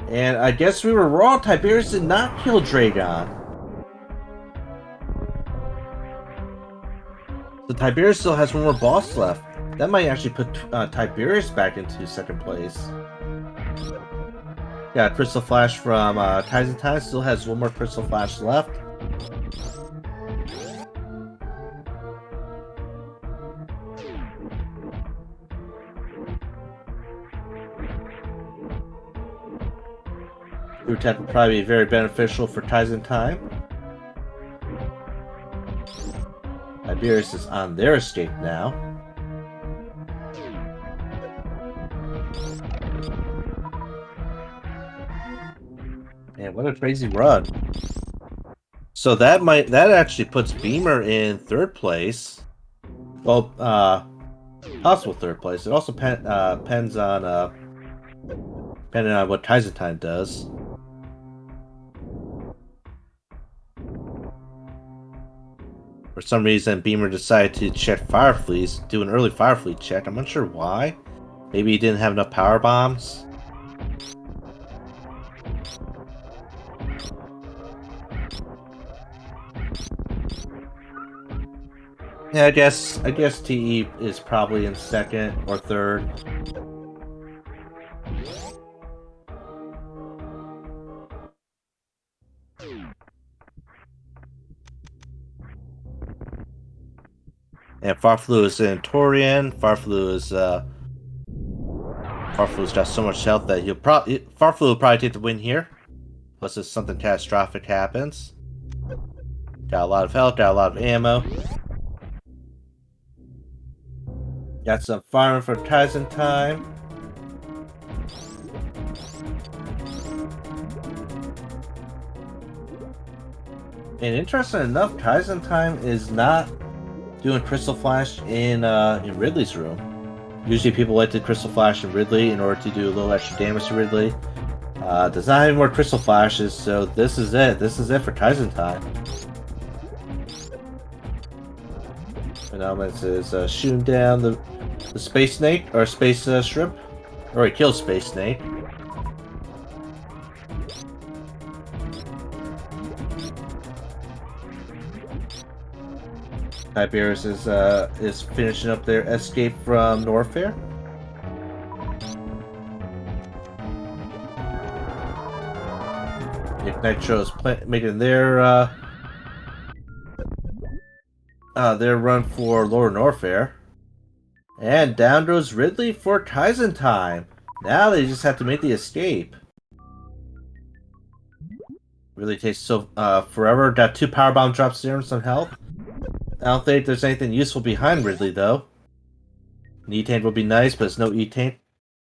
And I guess we were wrong. Tiberius did not kill Dragon. So Tiberius still has one more boss left. That might actually put Tiberius back into second place. Yeah, Crystal Flash from Tyson Time still has one more Crystal Flash left. Root Tech would probably be very beneficial for Tyson Time. Tiberius is on their escape now. And what a crazy run. So that actually puts Beamer in third place. Well, possible third place. It also depends on depending on what Tyson Time does. For some reason, Beamer decided to check Fire Fleets, do an early Fire Fleet check. I'm not sure why. Maybe he didn't have enough power bombs. Yeah, I guess TE is probably in second or third. And Farfaloo is in Torian. Farfaloo's got so much health that Farfaloo will probably take the win here. Unless if something catastrophic happens. Got a lot of health, got a lot of ammo. Got some farming for Tyson Time. And interesting enough, Tyson Time is not doing Crystal Flash in Ridley's room. Usually people like to Crystal Flash in Ridley in order to do a little extra damage to Ridley. Does not have any more Crystal Flashes, so this is it. This is it for Tyson Time. Phenomenons is shooting down the Space Snake, or Space Shrimp. Or he killed Space Snake. Tiberius is finishing up their escape from Norfair. Nitro is making their run for Lower Norfair. And down goes Ridley for Tyson Time. Now they just have to make the escape. Really takes so forever. Got 2 power bomb drops there and some health. I don't think there's anything useful behind Ridley though. An E-Tank would be nice, but it's no E-Tank,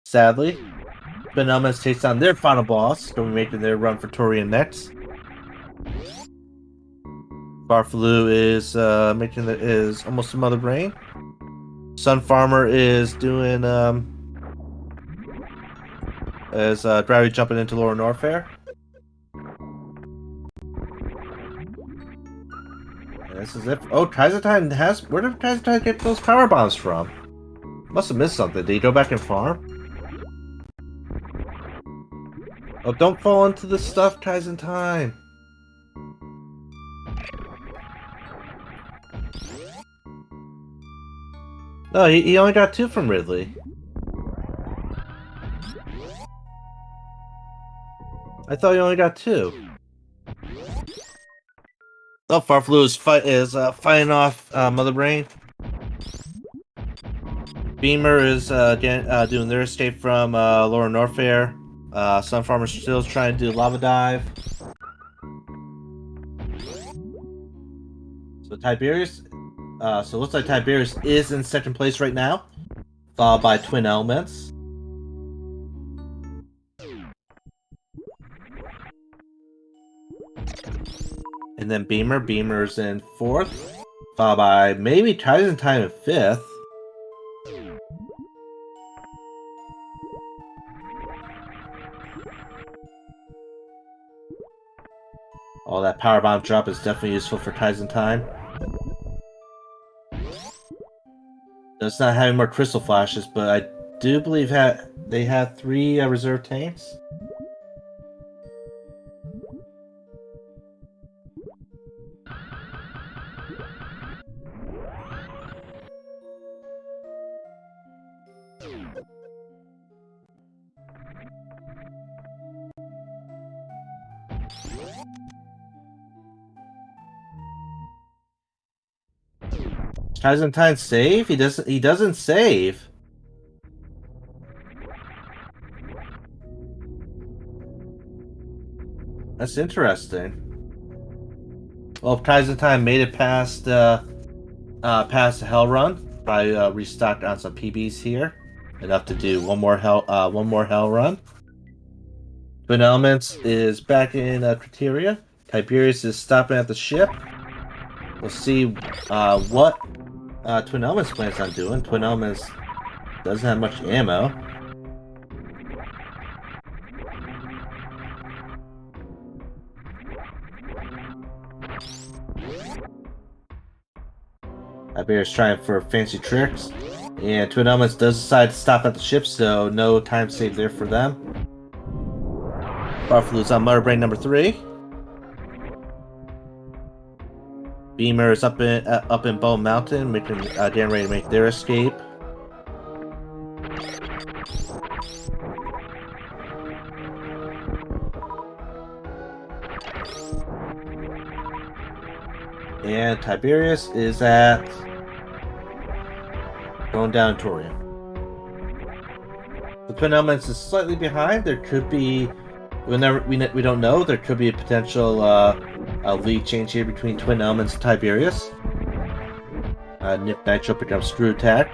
sadly. Phenomenons takes on their final boss, going to be making their run for Torian next. Farfaloo is is almost a Mother Brain. Sun Farmer is doing gravity jumping into Lower Norfair. And this is it. Oh, Tyson has. Where did Tyson get those power bombs from? Must have missed something. Did he go back and farm? Oh, don't fall into the stuff, Tyson Time. No, he only got 2 from Ridley. I thought he only got 2. Oh, Farfaloo is fighting off Mother Brain. Beamer is doing their escape from Lower Norfair. Sun Farmer still trying to do Lava Dive. So Tiberius, so it looks like Tiberius is in second place right now, followed by Twin Elements. And then Beamer. Beamer's in 4th. Followed by maybe Tizen Time in 5th. Oh, that Power Bomb drop is definitely useful for Tizen Time. Does not have any more Crystal Flashes, but I do believe they had 3 reserve tanks. Tizen save? He doesn't save. That's interesting. Well, if Tizen made it past past the Hell Run, probably restocked on some PBs here. Enough to do one more Hell Run. Twin Elements is back in Criteria. Tiberius is stopping at the ship. We'll see what Twin Elements plans on doing. Twin Elements doesn't have much ammo. Tiberius trying for fancy tricks. And Twin Elements does decide to stop at the ship, so no time save there for them. Farfalu's on Motor Brain number 3. Beamer is up in Bone Mountain, getting ready to make their escape. And Tiberius is going down to Torium. The Twin Elements is slightly behind. There could be, we don't know. There could be a potential lead change here between Twin Elements and Tiberius. Nitro becomes Screw Attack.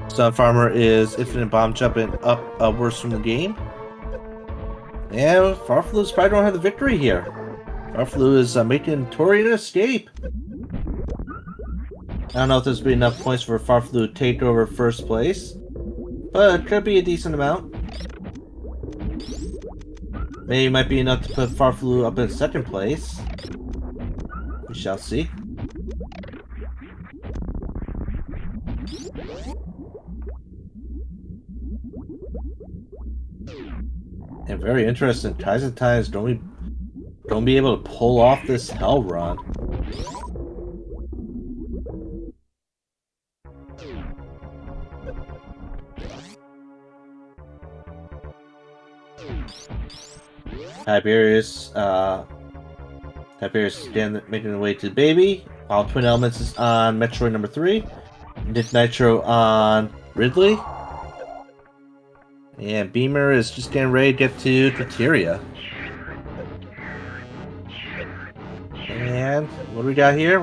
Sun Farmer is Infinite Bomb jumping upwards from the game. And Farfalu's probably don't have the victory here. Farfalu is making Tori an escape. I don't know if there's be enough points for Farfalu to take over first place, but it could be a decent amount. Maybe it might be enough to put Farfalu up in 2nd place. We shall see. And very interesting, Tizen Times don't be able to pull off this Hell Run. Tiberius again making the way to the baby, while Twin Elements is on Metroid number 3, Nick Nitro on Ridley, and Beamer is just getting ready to get to Criteria. And what do we got here?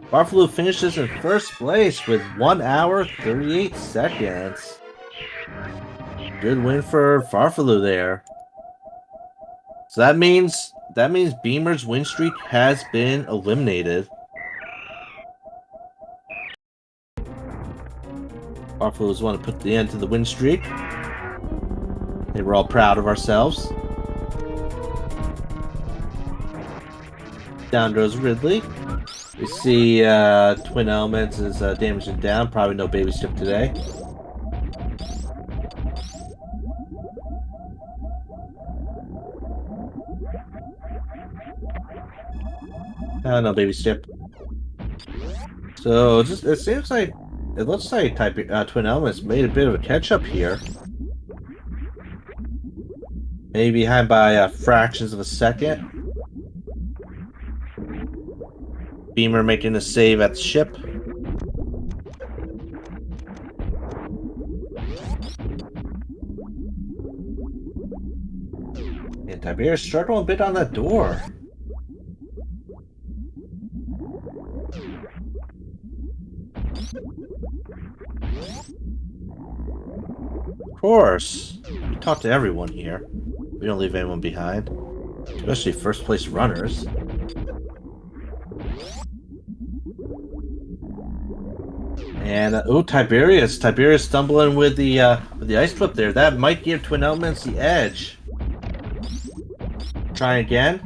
Farfalu finishes in 1st place with 1 hour 38 seconds. Good win for Farfalu there. So that means Beamer's win streak has been eliminated. Farfalu's want to put the end to the win streak. They were all proud of ourselves. Down goes Ridley. We see Twin Elements is damaging down. Probably no baby step today. No baby step. So it looks like Twin Elements made a bit of a catch up here. Maybe behind by fractions of a second. Beamer making a save at the ship. And Tiberius struggling a bit on that door. Of course. talk to everyone here. We don't leave anyone behind, especially first place runners. And Tiberius stumbling with the ice flip there. That might give Twin Elements the edge. Try again.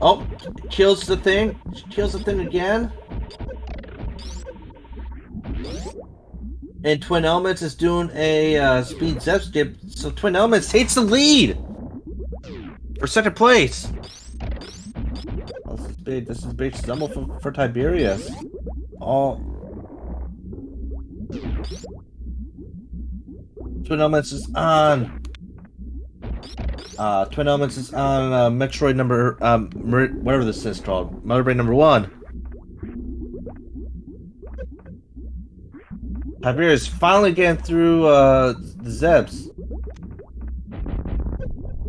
Oh, kills the thing. Kills the thing again. And Twin Elements is doing a speed zep skip, so Twin Elements takes the lead for second place. Oh, this is big. This is a big stumble for Tiberius. All Twin Elements is on. Twin Elements is on Metroid number whatever this is called, Metroid number 1. Tiberius finally getting through the Zebs.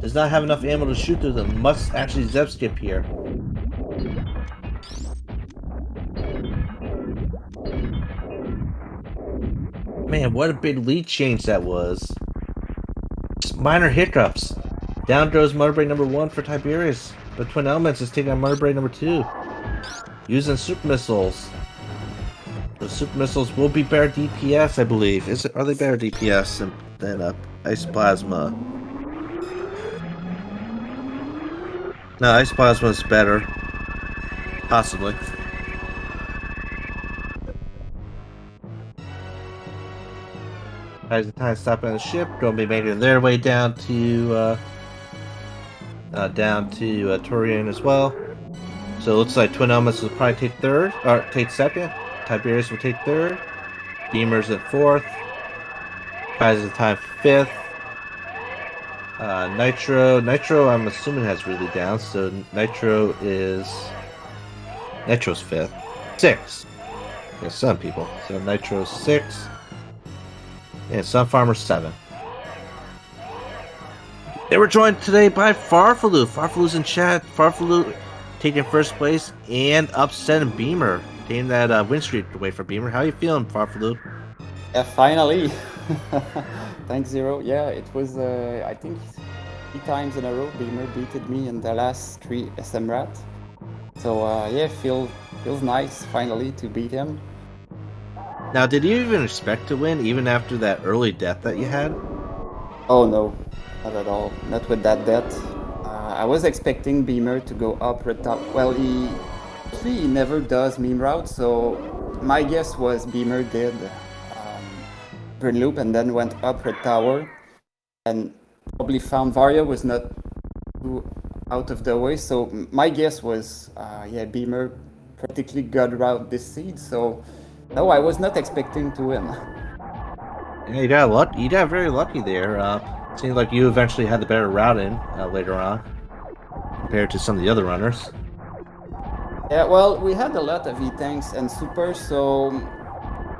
Does not have enough ammo to shoot through them. Must actually Zeb skip here. Man, what a big lead change that was. Just minor hiccups. Down goes Motorbrain number 1 for Tiberius, but Twin Elements is taking on Motorbrain number 2. Using super missiles. Those super missiles will be better DPS, I believe. Are they better DPS than Ice Plasma? No, Ice Plasma is better. Possibly. As the time stop on the ship, going to be making their way down to Torian as well. So it looks like Twin Elements will probably take third, or take second. Tiberius will take third. Beamer's at fourth. Kaiser's time fifth. Nitro, I'm assuming has really down, so Nitro's fifth. Sixth. Yeah, some people. So Nitro's sixth. And Sunfarmer 7. They were joined today by Farfaloo. Farfaloo's in chat. Farfaloo taking first place and upsetting Beamer. Taking that win streak away from Beamer. How you feeling, Farfaloo? Yeah, finally. Thanks, Zero. Yeah, it was, I think, 3 times in a row Beamer beated me in the last 3 SMRAT. So, yeah, feels nice finally to beat him. Now, did you even expect to win, even after that early death that you had? Oh no, not at all. Not with that death. I was expecting Beamer to go up red top. Well, he never does meme route, so my guess was Beamer did burn loop and then went up red tower, and probably found Varia was not too out of the way. So my guess was, yeah, Beamer practically god route this seed. So. No, I was not expecting to win. Yeah, you got lucky. You got very lucky there. Seems like you eventually had the better route in later on, compared to some of the other runners. Yeah, well, we had a lot of E-tanks and super, so...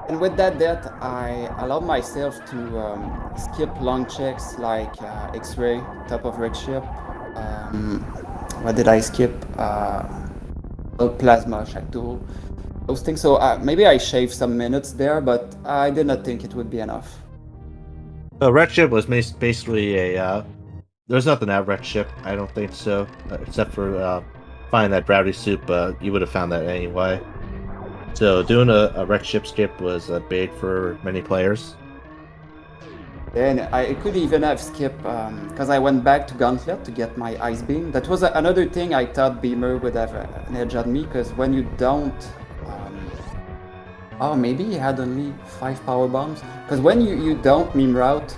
And with that death, I allowed myself to skip long checks like X-ray, top of red ship. What did I skip? Plasma, Shacktool. Those things. So maybe I shaved some minutes there, but I did not think it would be enough. The red ship was basically a there's nothing at red ship, I don't think so, except for finding that gravity soup. You would have found that anyway. So doing a red ship skip was big for many players. And I could even have skipped because I went back to Gauntlet to get my ice beam. That was another thing I thought Beamer would have an edge on me, because when you don't oh, maybe he had only 5 power bombs. Because when you don't meme route,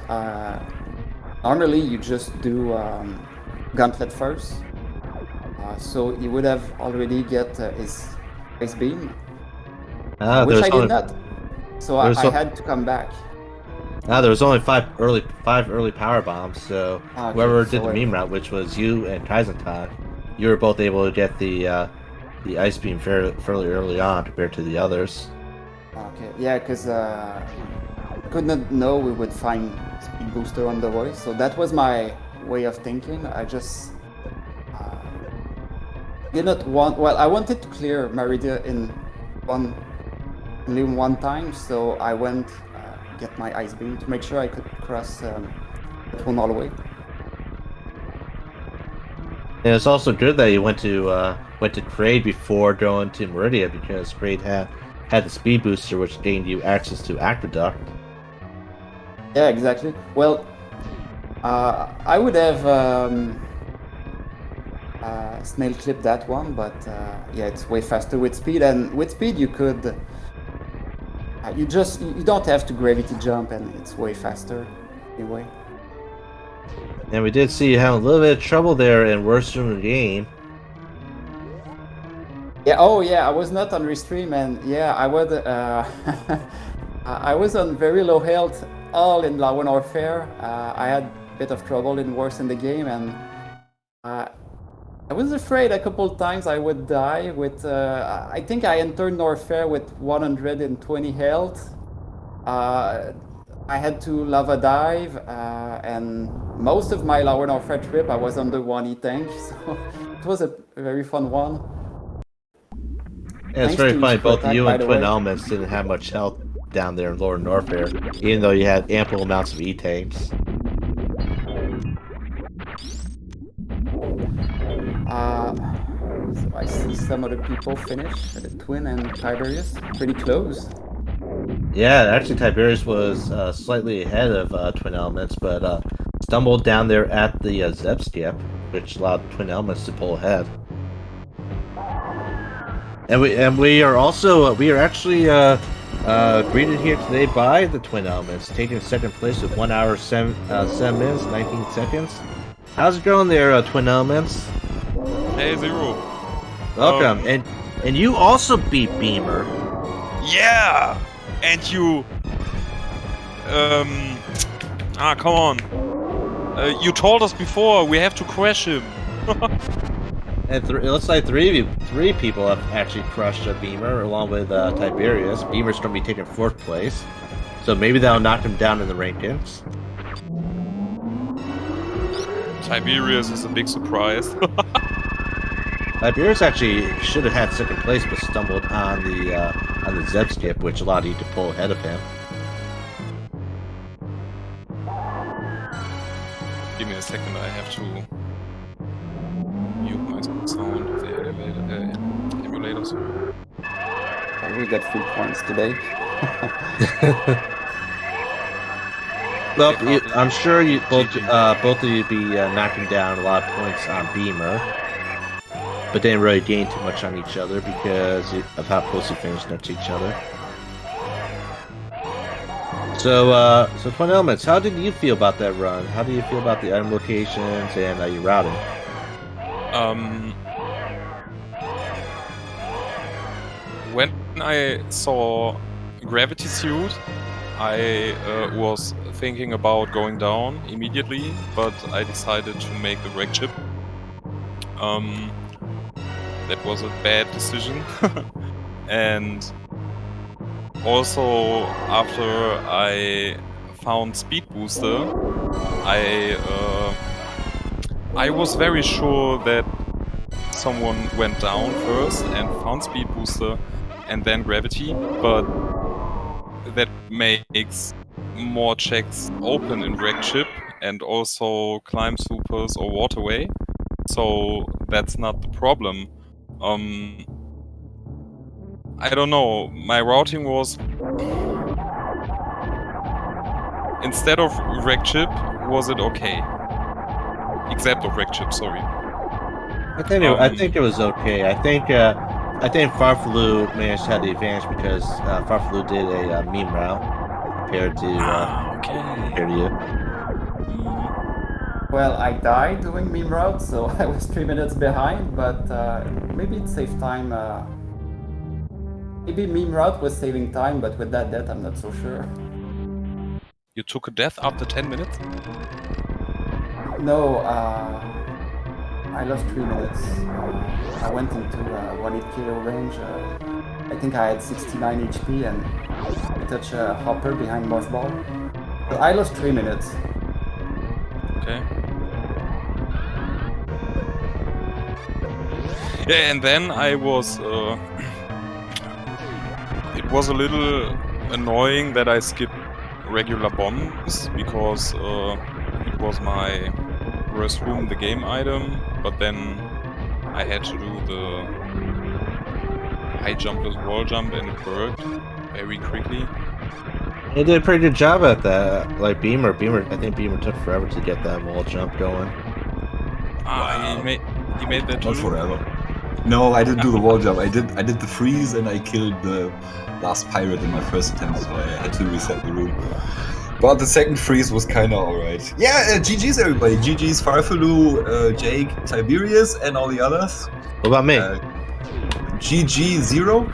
normally you just do Gauntlet first. So he would have already get his beam, which I did not. So I had to come back. There was only 5 early power bombs. So okay, whoever did the meme route, which was you and Kaizentan, you were both able to get the ice beam fairly early on compared to the others. Okay, yeah, because I could not know we would find speed booster on the way, so that was my way of thinking. I just did not want. Well, I wanted to clear Meridia in only one time, so I went get my ice beam to make sure I could cross That one all the way. And it's also good that you went to Kraid before going to Meridia, because Kraid had the speed booster, which gained you access to Aqueduct. Yeah, exactly. Well, I would have snail clipped that one, but yeah, it's way faster with speed. And with speed, you could you don't have to gravity jump, and it's way faster anyway. And we did see you having a little bit of trouble there in worst room of the game. Yeah. Oh, yeah. I was not on restream, and yeah, I was. I was on very low health, all in Lawan Warfare. I had a bit of trouble in worse in the game, and I was afraid a couple times I would die. With I think I entered Norfair with 120 health. I had to lava dive, and most of my Lower Norfair trip I was under 1E tank, so it was a very fun one. And it's Thanks very to funny, Super both Attack, you by and the Twin way. Elements didn't have much health down there in Lower Norfair, even though you had ample amounts of E-tanks. So I see some other people finish, the Twin and Tiberius, pretty close. Yeah, actually Tiberius was slightly ahead of Twin Elements, but stumbled down there at the Zeb skip, which allowed Twin Elements to pull ahead. And we are also we are actually greeted here today by the Twin Elements, taking second place with 1 hour 7 minutes 19 seconds. How's it going there, Twin Elements? Hey, Zero. Welcome. And you also beat Beamer. Yeah! And you... come on. You told us before, we have to crash him. And it looks like three people have actually crushed a Beamer, along with Tiberius. Beamer's going to be taking 4th place, so maybe that'll knock him down in the rankings. Tiberius is a big surprise. Tiberius actually should have had 2nd place, but stumbled on the Zeb skip, which allowed you to pull ahead of him. Give me a second, I have to mute my sound of the emulator. Oh, we got 3 points today. Well, I'm sure you both of you be knocking down a lot of points on Beamer, but didn't really gain too much on each other because of how close you finished next to each other. So Twin Elements, how did you feel about that run? How do you feel about the item locations and your routing? When I saw Gravity Suit, I was thinking about going down immediately, but I decided to make the wreck chip. That was a bad decision. And also, after I found Speed Booster, I was very sure that someone went down first and found Speed Booster and then Gravity, but that makes more checks open in Wreck Chip and also Climb Supers or Waterway, so that's not the problem. I don't know, my routing was... Instead of Wreck Chip, was it okay? Except of Wreck Chip, sorry. I think it was okay. I think Farfaloo managed to have the advantage because Farfaloo did a meme route compared to you. Well, I died doing meme route, so I was 3 minutes behind, but maybe it saved time. Maybe meme route was saving time, but with that death, I'm not so sure. You took a death after 10 minutes? No, I lost 3 minutes. I went into 1 KO range. I think I had 69 HP and I touched a hopper behind Moss Ball. So I lost 3 minutes. Okay. Yeah, and then I was... it was a little annoying that I skipped regular bombs, because it was my worst room in the game item, but then I had to do the high jump plus wall jump and it worked very quickly. He did a pretty good job at that. Like Beamer, I think Beamer took forever to get that wall jump going. Wow. He made that Not too? forever. No, I didn't do the wall jump. I did the freeze and I killed the last pirate in my first attempt, so I had to reset the room. But the second freeze was kind of alright. Yeah, GG's everybody. GG's Farfalu, Jake, Tiberius, and all the others. What about me? GG0.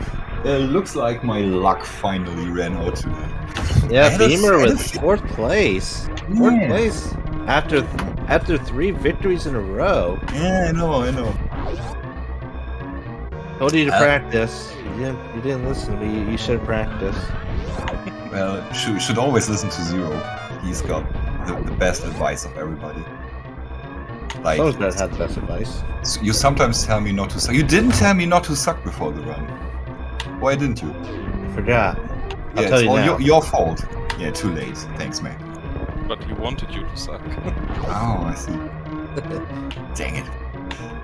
Looks like my luck finally ran out today. Yeah, Beamer with fourth place. Fourth place after 3 victories in a row. Yeah, I know. Told you to practice. You didn't listen to me. You should have practiced. Well, you should always listen to Zero. He's got the best advice of everybody. Like, Someone's better have the best advice. You sometimes tell me not to suck. You didn't tell me not to suck before the run. Why didn't you? I forgot. I'll Yeah, tell it's you all now. your fault. Yeah, too late. Thanks, man. But he wanted you to suck. Oh, I see. Dang it.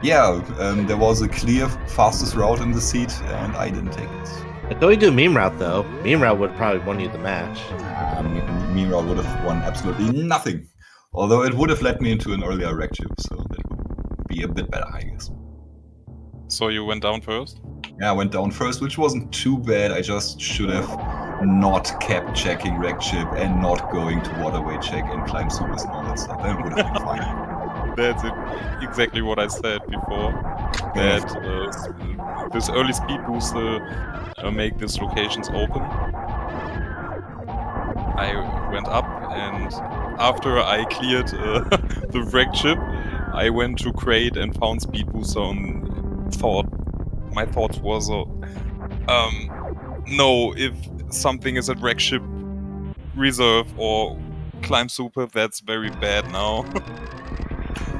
Yeah, there was a clear fastest route in the seat, and I didn't take it. I thought you do meme route though. Meme route would probably won you the match. Meme route would have won absolutely nothing. Although it would have led me into an earlier wreck chip, so that would be a bit better, I guess. So you went down first? Yeah, I went down first, which wasn't too bad. I just should have not kept checking wreck chip and not going to waterway check and climb supers and all that stuff. Then it would have been fine. That's exactly what I said before. That this early speed booster make these locations open. I went up, and after I cleared the wreck chip, I went to crate and found speed booster and my thought was no, if something is at wreck ship reserve or climb super, that's very bad now.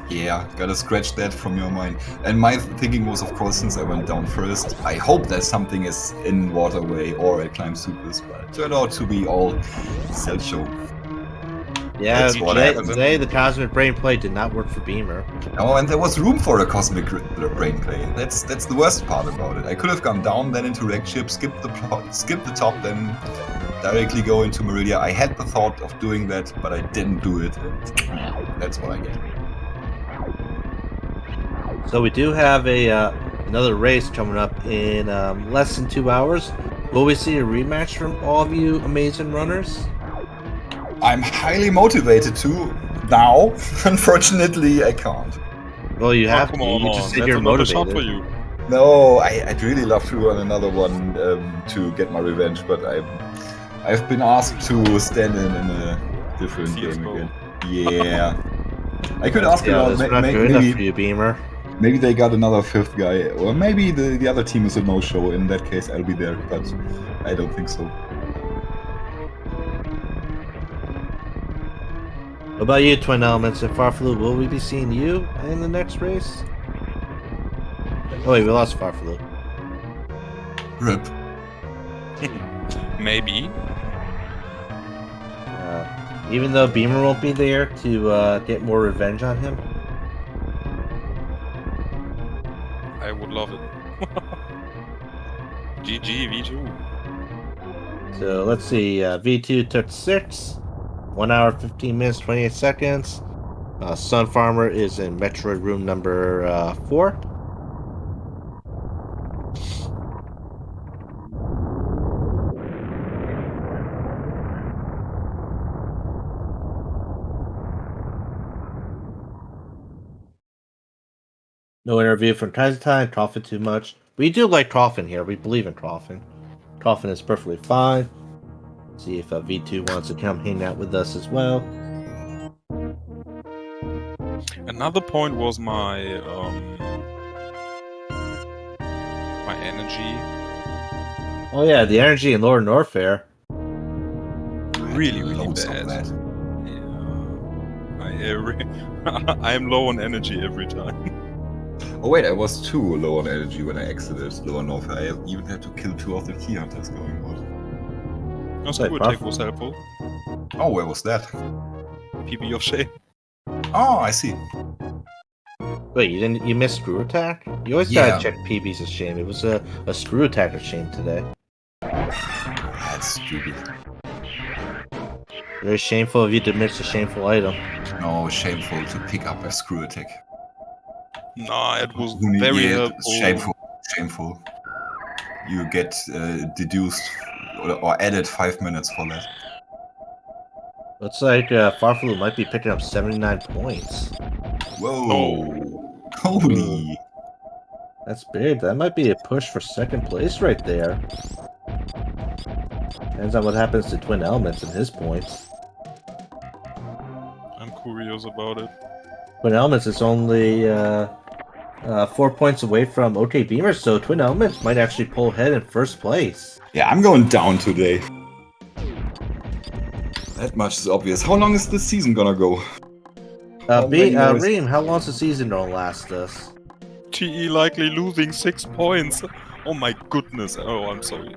Yeah, gotta scratch that from your mind. And my thinking was, of course, since I went down first, I hope that something is in waterway or at climb supers, but it turned out to be all self-show. Yeah, That's what happened. today the Cosmic Brain Play did not work for Beamer. Oh, and there was room for a cosmic brain play. That's the worst part about it. I could have gone down, then into wreck ship, skip the top, then directly go into Meridia. I had the thought of doing that, but I didn't do it. That's what I get. So we do have a another race coming up in less than 2 hours. Will we see a rematch from all of you amazing runners? I'm highly motivated to now. Unfortunately, I can't. Well, you have come to. on, You just said that's you're another motivated. shot for you. No, I'd really love to run another one to get my revenge, but I've been asked to stand in a different CS:GO. game again. Yeah. I could ask Yeah, around, that's not good enough for maybe, you, Beamer. maybe they got another fifth guy, or maybe the other team is a no-show. In that case, I'll be there, but I don't think so. What about you, Twin Elements and Farfalu? Will we be seeing you in the next race? Oh wait, we lost Farfalu. Rip. Maybe. Even though Beamer won't be there to get more revenge on him. I would love it. GG, V2. So let's see. V2 took 6. 1 hour, 15 minutes, 28 seconds. Sun Farmer is in Metroid room number 4. No interview from time to time. Coffin too much. We do like Coffin here. We believe in Coffin. Coffin is perfectly fine. See if V2 wants to come hang out with us as well. Another point was my my energy. Oh yeah, the energy in Lower Norfair. Really Loads of bad. that. Yeah. I am low on energy every time. Oh wait, I was too low on energy when I exited Lower North. I even had to kill 2 of the key hunters going on. No, super attack was helpful. Oh, where was that? PB of shame. Oh, I see. Wait, you missed screw attack? You always Yeah. gotta check PB's a shame. It was a screw attacker shame today. That's stupid. Very shameful of you to miss a shameful item. No, shameful to pick up a screw attack. Nah, it was Who need- very yeah, helpful. Shameful. You get deduced or added 5 minutes for that. Looks like Farflu might be picking up 79 points. Whoa! Holy! That's big. That might be a push for second place right there. Depends on what happens to Twin Elements and his points. I'm curious about it. Twin Elements is only 4 points away from OK Beamer, so Twin Elements might actually pull ahead in first place. Yeah, I'm going down today. That much is obvious. How long is this season gonna go? Reem, how long's the season gonna last us? TE likely losing 6 points. Oh my goodness. Oh, I'm sorry.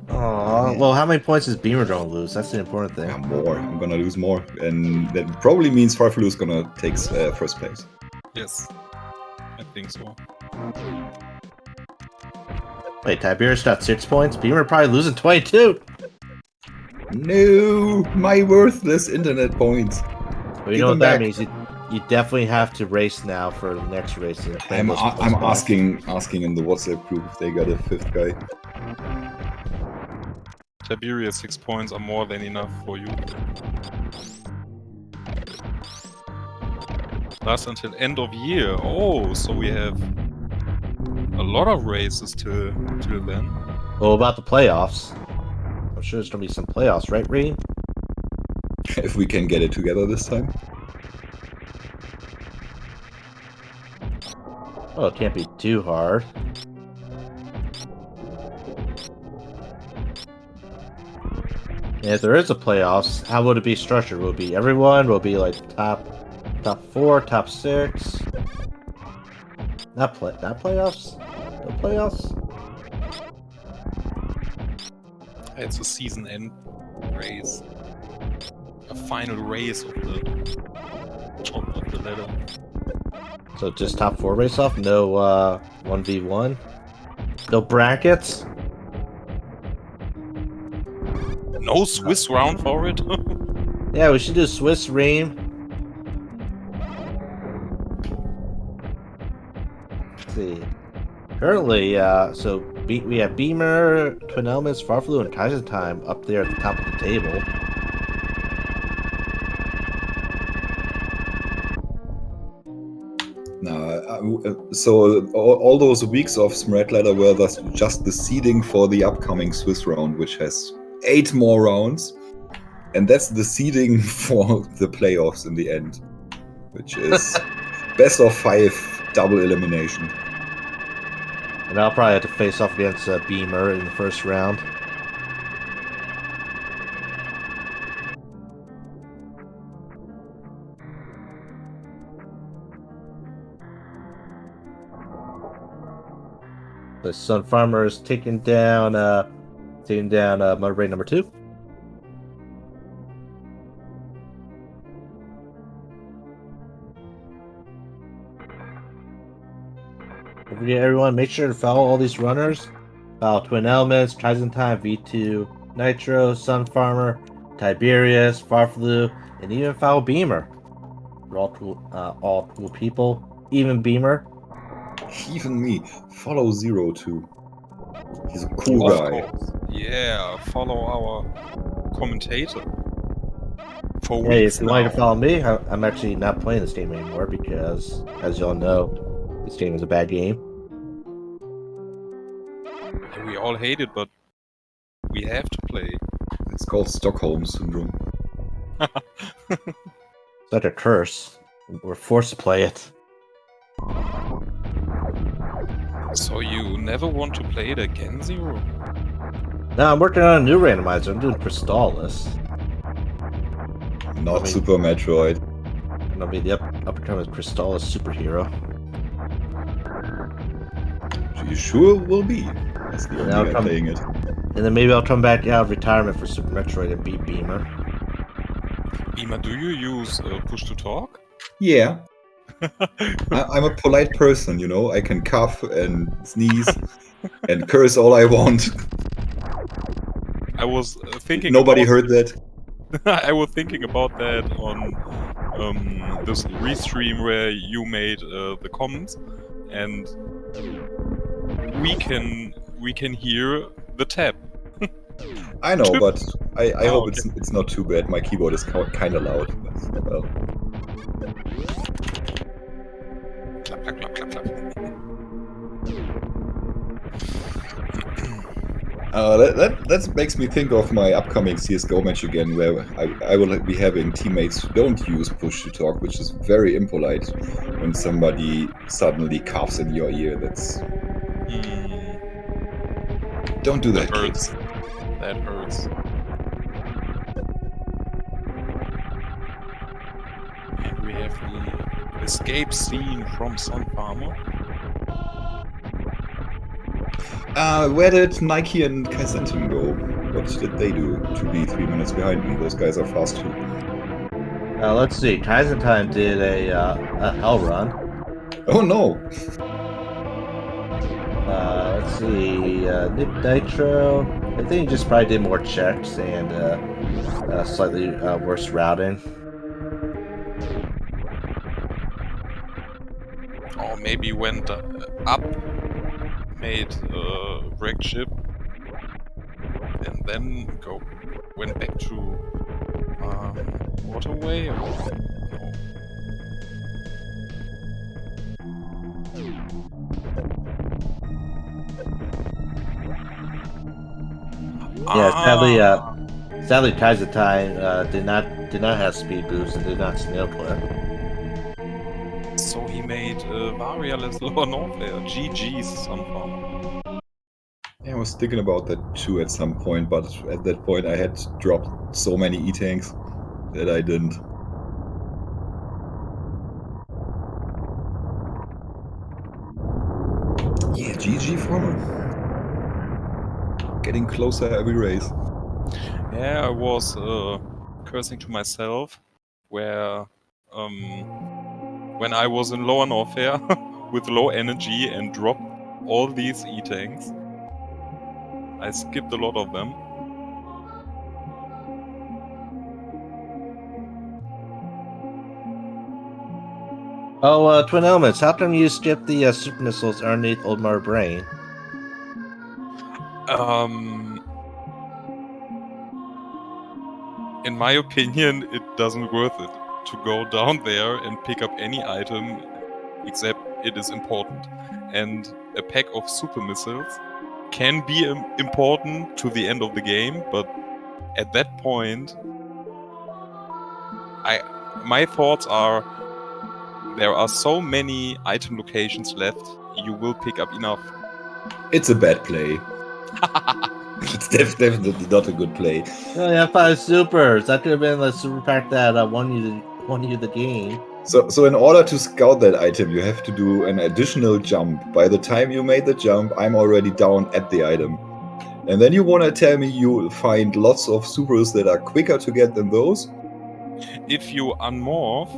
Aw, well, how many points is Beamer gonna lose? That's the important thing. Yeah, more. I'm gonna lose more. And that probably means Farfelu is gonna take first place. Yes. I think so. Wait, Tiberius got 6 points? Beamer probably losing 22! No! My worthless internet points. Well, you know what that means? You definitely have to race now for the next race. I'm asking in the WhatsApp group if they got a 5th guy. Tiberius 6 points are more than enough for you. Lasts until end of year. Oh, so we have a lot of races till then. Well, about the playoffs. I'm sure there's gonna be some playoffs, right, Reem? If we can get it together this time. Oh, it can't be too hard. And if there is a playoffs, how would it be structured? Will it be everyone? Will it be like top 4, top 6? Not playoffs? No playoffs? It's a season end race. A final race of the top of the ladder. So just top 4 race off? No 1v1? No brackets? No Swiss round for it? Yeah, we should do Swiss Ream. Let's see. Currently, so we have Beamer, Twin Elements, Farflu, and Kaiser Time up there at the top of the table. So all those weeks of SMRAT ladder were just the seeding for the upcoming Swiss round, which has 8 more rounds, and that's the seeding for the playoffs in the end, which is best of 5 double elimination. And I'll probably have to face off against Beamer in the first round. The Sun Farmer is taking down Motor Raid number 2. Don't forget, everyone, make sure to follow all these runners. Follow Twin Elements, Kaizen Time, V2, Nitro, Sun Farmer, Tiberius, Farflu, and even follow Beamer. They're all cool people. Even Beamer. Even me. Follow 02. He's a cool Of guy. course. Yeah, follow our commentator. For Hey, weeks if you want now. to follow me, I'm actually not playing this game anymore because, as y'all know, this game is a bad game. We all hate it, but we have to play. It's called Stockholm Syndrome. It's like a curse. We're forced to play it. So you never want to play it again, Zero? No, I'm working on a new randomizer. I'm doing Crystallis. Not Super Metroid. And I'll be the upcoming Crystallis superhero. You sure will be. That's the only I'll guy come- playing it. And then maybe I'll come back out of retirement for Super Metroid and beat Beamer. Ima, do you use push to talk? Yeah, I'm a polite person, you know. I can cough and sneeze and curse all I want. I was thinking Nobody about heard that. I was thinking about that on this restream where you made the comments, and we can hear the tap. I know, but I hope Okay. it's not too bad. My keyboard is kind of loud. But, well, Clap, clap, clap, clap, clap. that makes me think of my upcoming CS:GO match again, where I will be having teammates who don't use push to talk, which is very impolite. When somebody suddenly coughs in your ear, that's Hmm, don't do that that, hurts. kids. That hurts. And we have the escape scene from Sun Farmer. Where did Nike and Kaizentin go? What did they do to be 3 minutes behind me? Those guys are fast too. Let's see. Kaizentin did a hell run. Oh no! Let's see. Nick Nitro. I think he just probably did more checks and slightly worse routing. Or maybe went up, made wrecked ship, and then went back to waterway, or no? Yeah, Ah, sadly, Kaizentin did not have speed boost and did not snail clip. so he made Varialess Lower North there. GG's, Sun Farmer. Yeah, I was thinking about that too at some point, but at that point I had dropped so many E-tanks that I didn't. Yeah, GG Farmer. Getting closer every race. Yeah, I was cursing to myself where when I was in Lower Norfair with low energy and dropped all these E-tanks. I skipped a lot of them. Oh, Twin Elements, how come you skipped the super missiles underneath Oldmar Brain? In my opinion, it doesn't worth it to go down there and pick up any item except it is important. And a pack of super missiles can be important to the end of the game, but at that point, my thoughts are there are so many item locations left, you will pick up enough. It's a bad play. It's definitely not a good play. You only have 5 supers. That could have been the super pack that won you the game. So in order to scout that item, you have to do an additional jump. By the time you made the jump, I'm already down at the item. And then you want to tell me you'll find lots of supers that are quicker to get than those? If you unmorph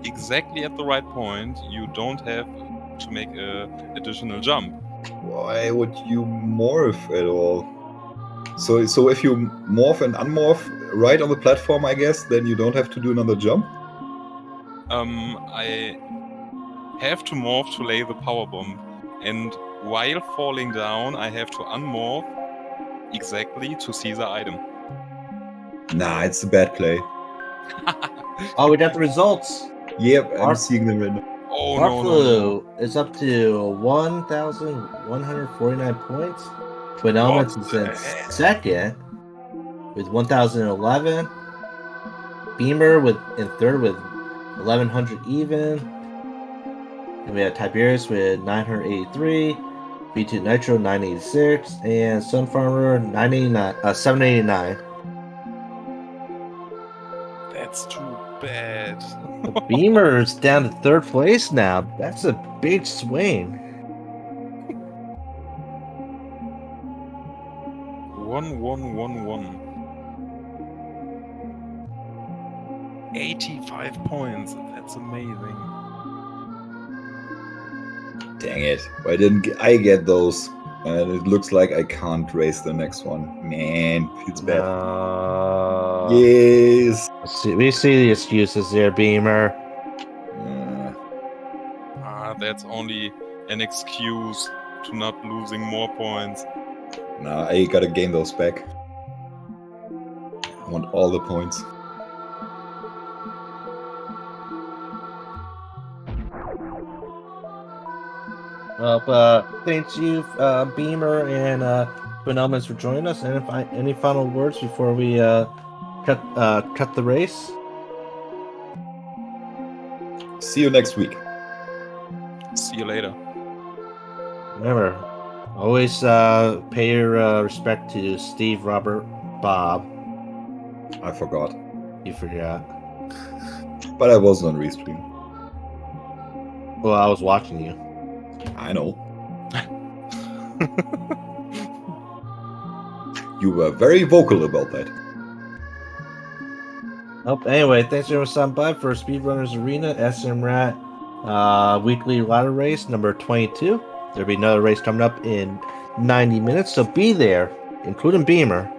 exactly at the right point, you don't have to make an additional jump. Why would you morph at all? So if you morph and unmorph right on the platform, I guess, then you don't have to do another jump? I have to morph to lay the power bomb, and while falling down, I have to unmorph exactly to see the item. Nah, it's a bad play. Oh, we got the results. Yep, I'm Our- seeing them right now. Oh Marflu is up to 1,149 points. Twin Elements is in second with 1,011. Beamer in third with 1,100 even. And we have Tiberius with 983. B2 Nitro 986 and Sun Farmer 789. That's too bad. Beamer's down to third place now. That's a big swing. 1111. 85 points. That's amazing. Dang it. Why didn't I get those? And it looks like I can't race the next one. Man, feels bad. Yes. We see the excuses there, Beamer. That's only an excuse to not losing more points. Nah, I gotta gain those back. I want all the points. Well, thanks you, Beamer and Twin Elements for joining us. And any final words before we cut the race? See you next week. See you later. Remember, always pay your respect to Steve, Robert, Bob. I forgot. You forgot. But I wasn't on Restream. Well, I was watching you. I know. You were very vocal about that. Oh, anyway, thanks everyone for stopping by for Speedrunners Arena SMRAT weekly ladder race number 22. There'll be another race coming up in 90 minutes, so be there, including Beamer,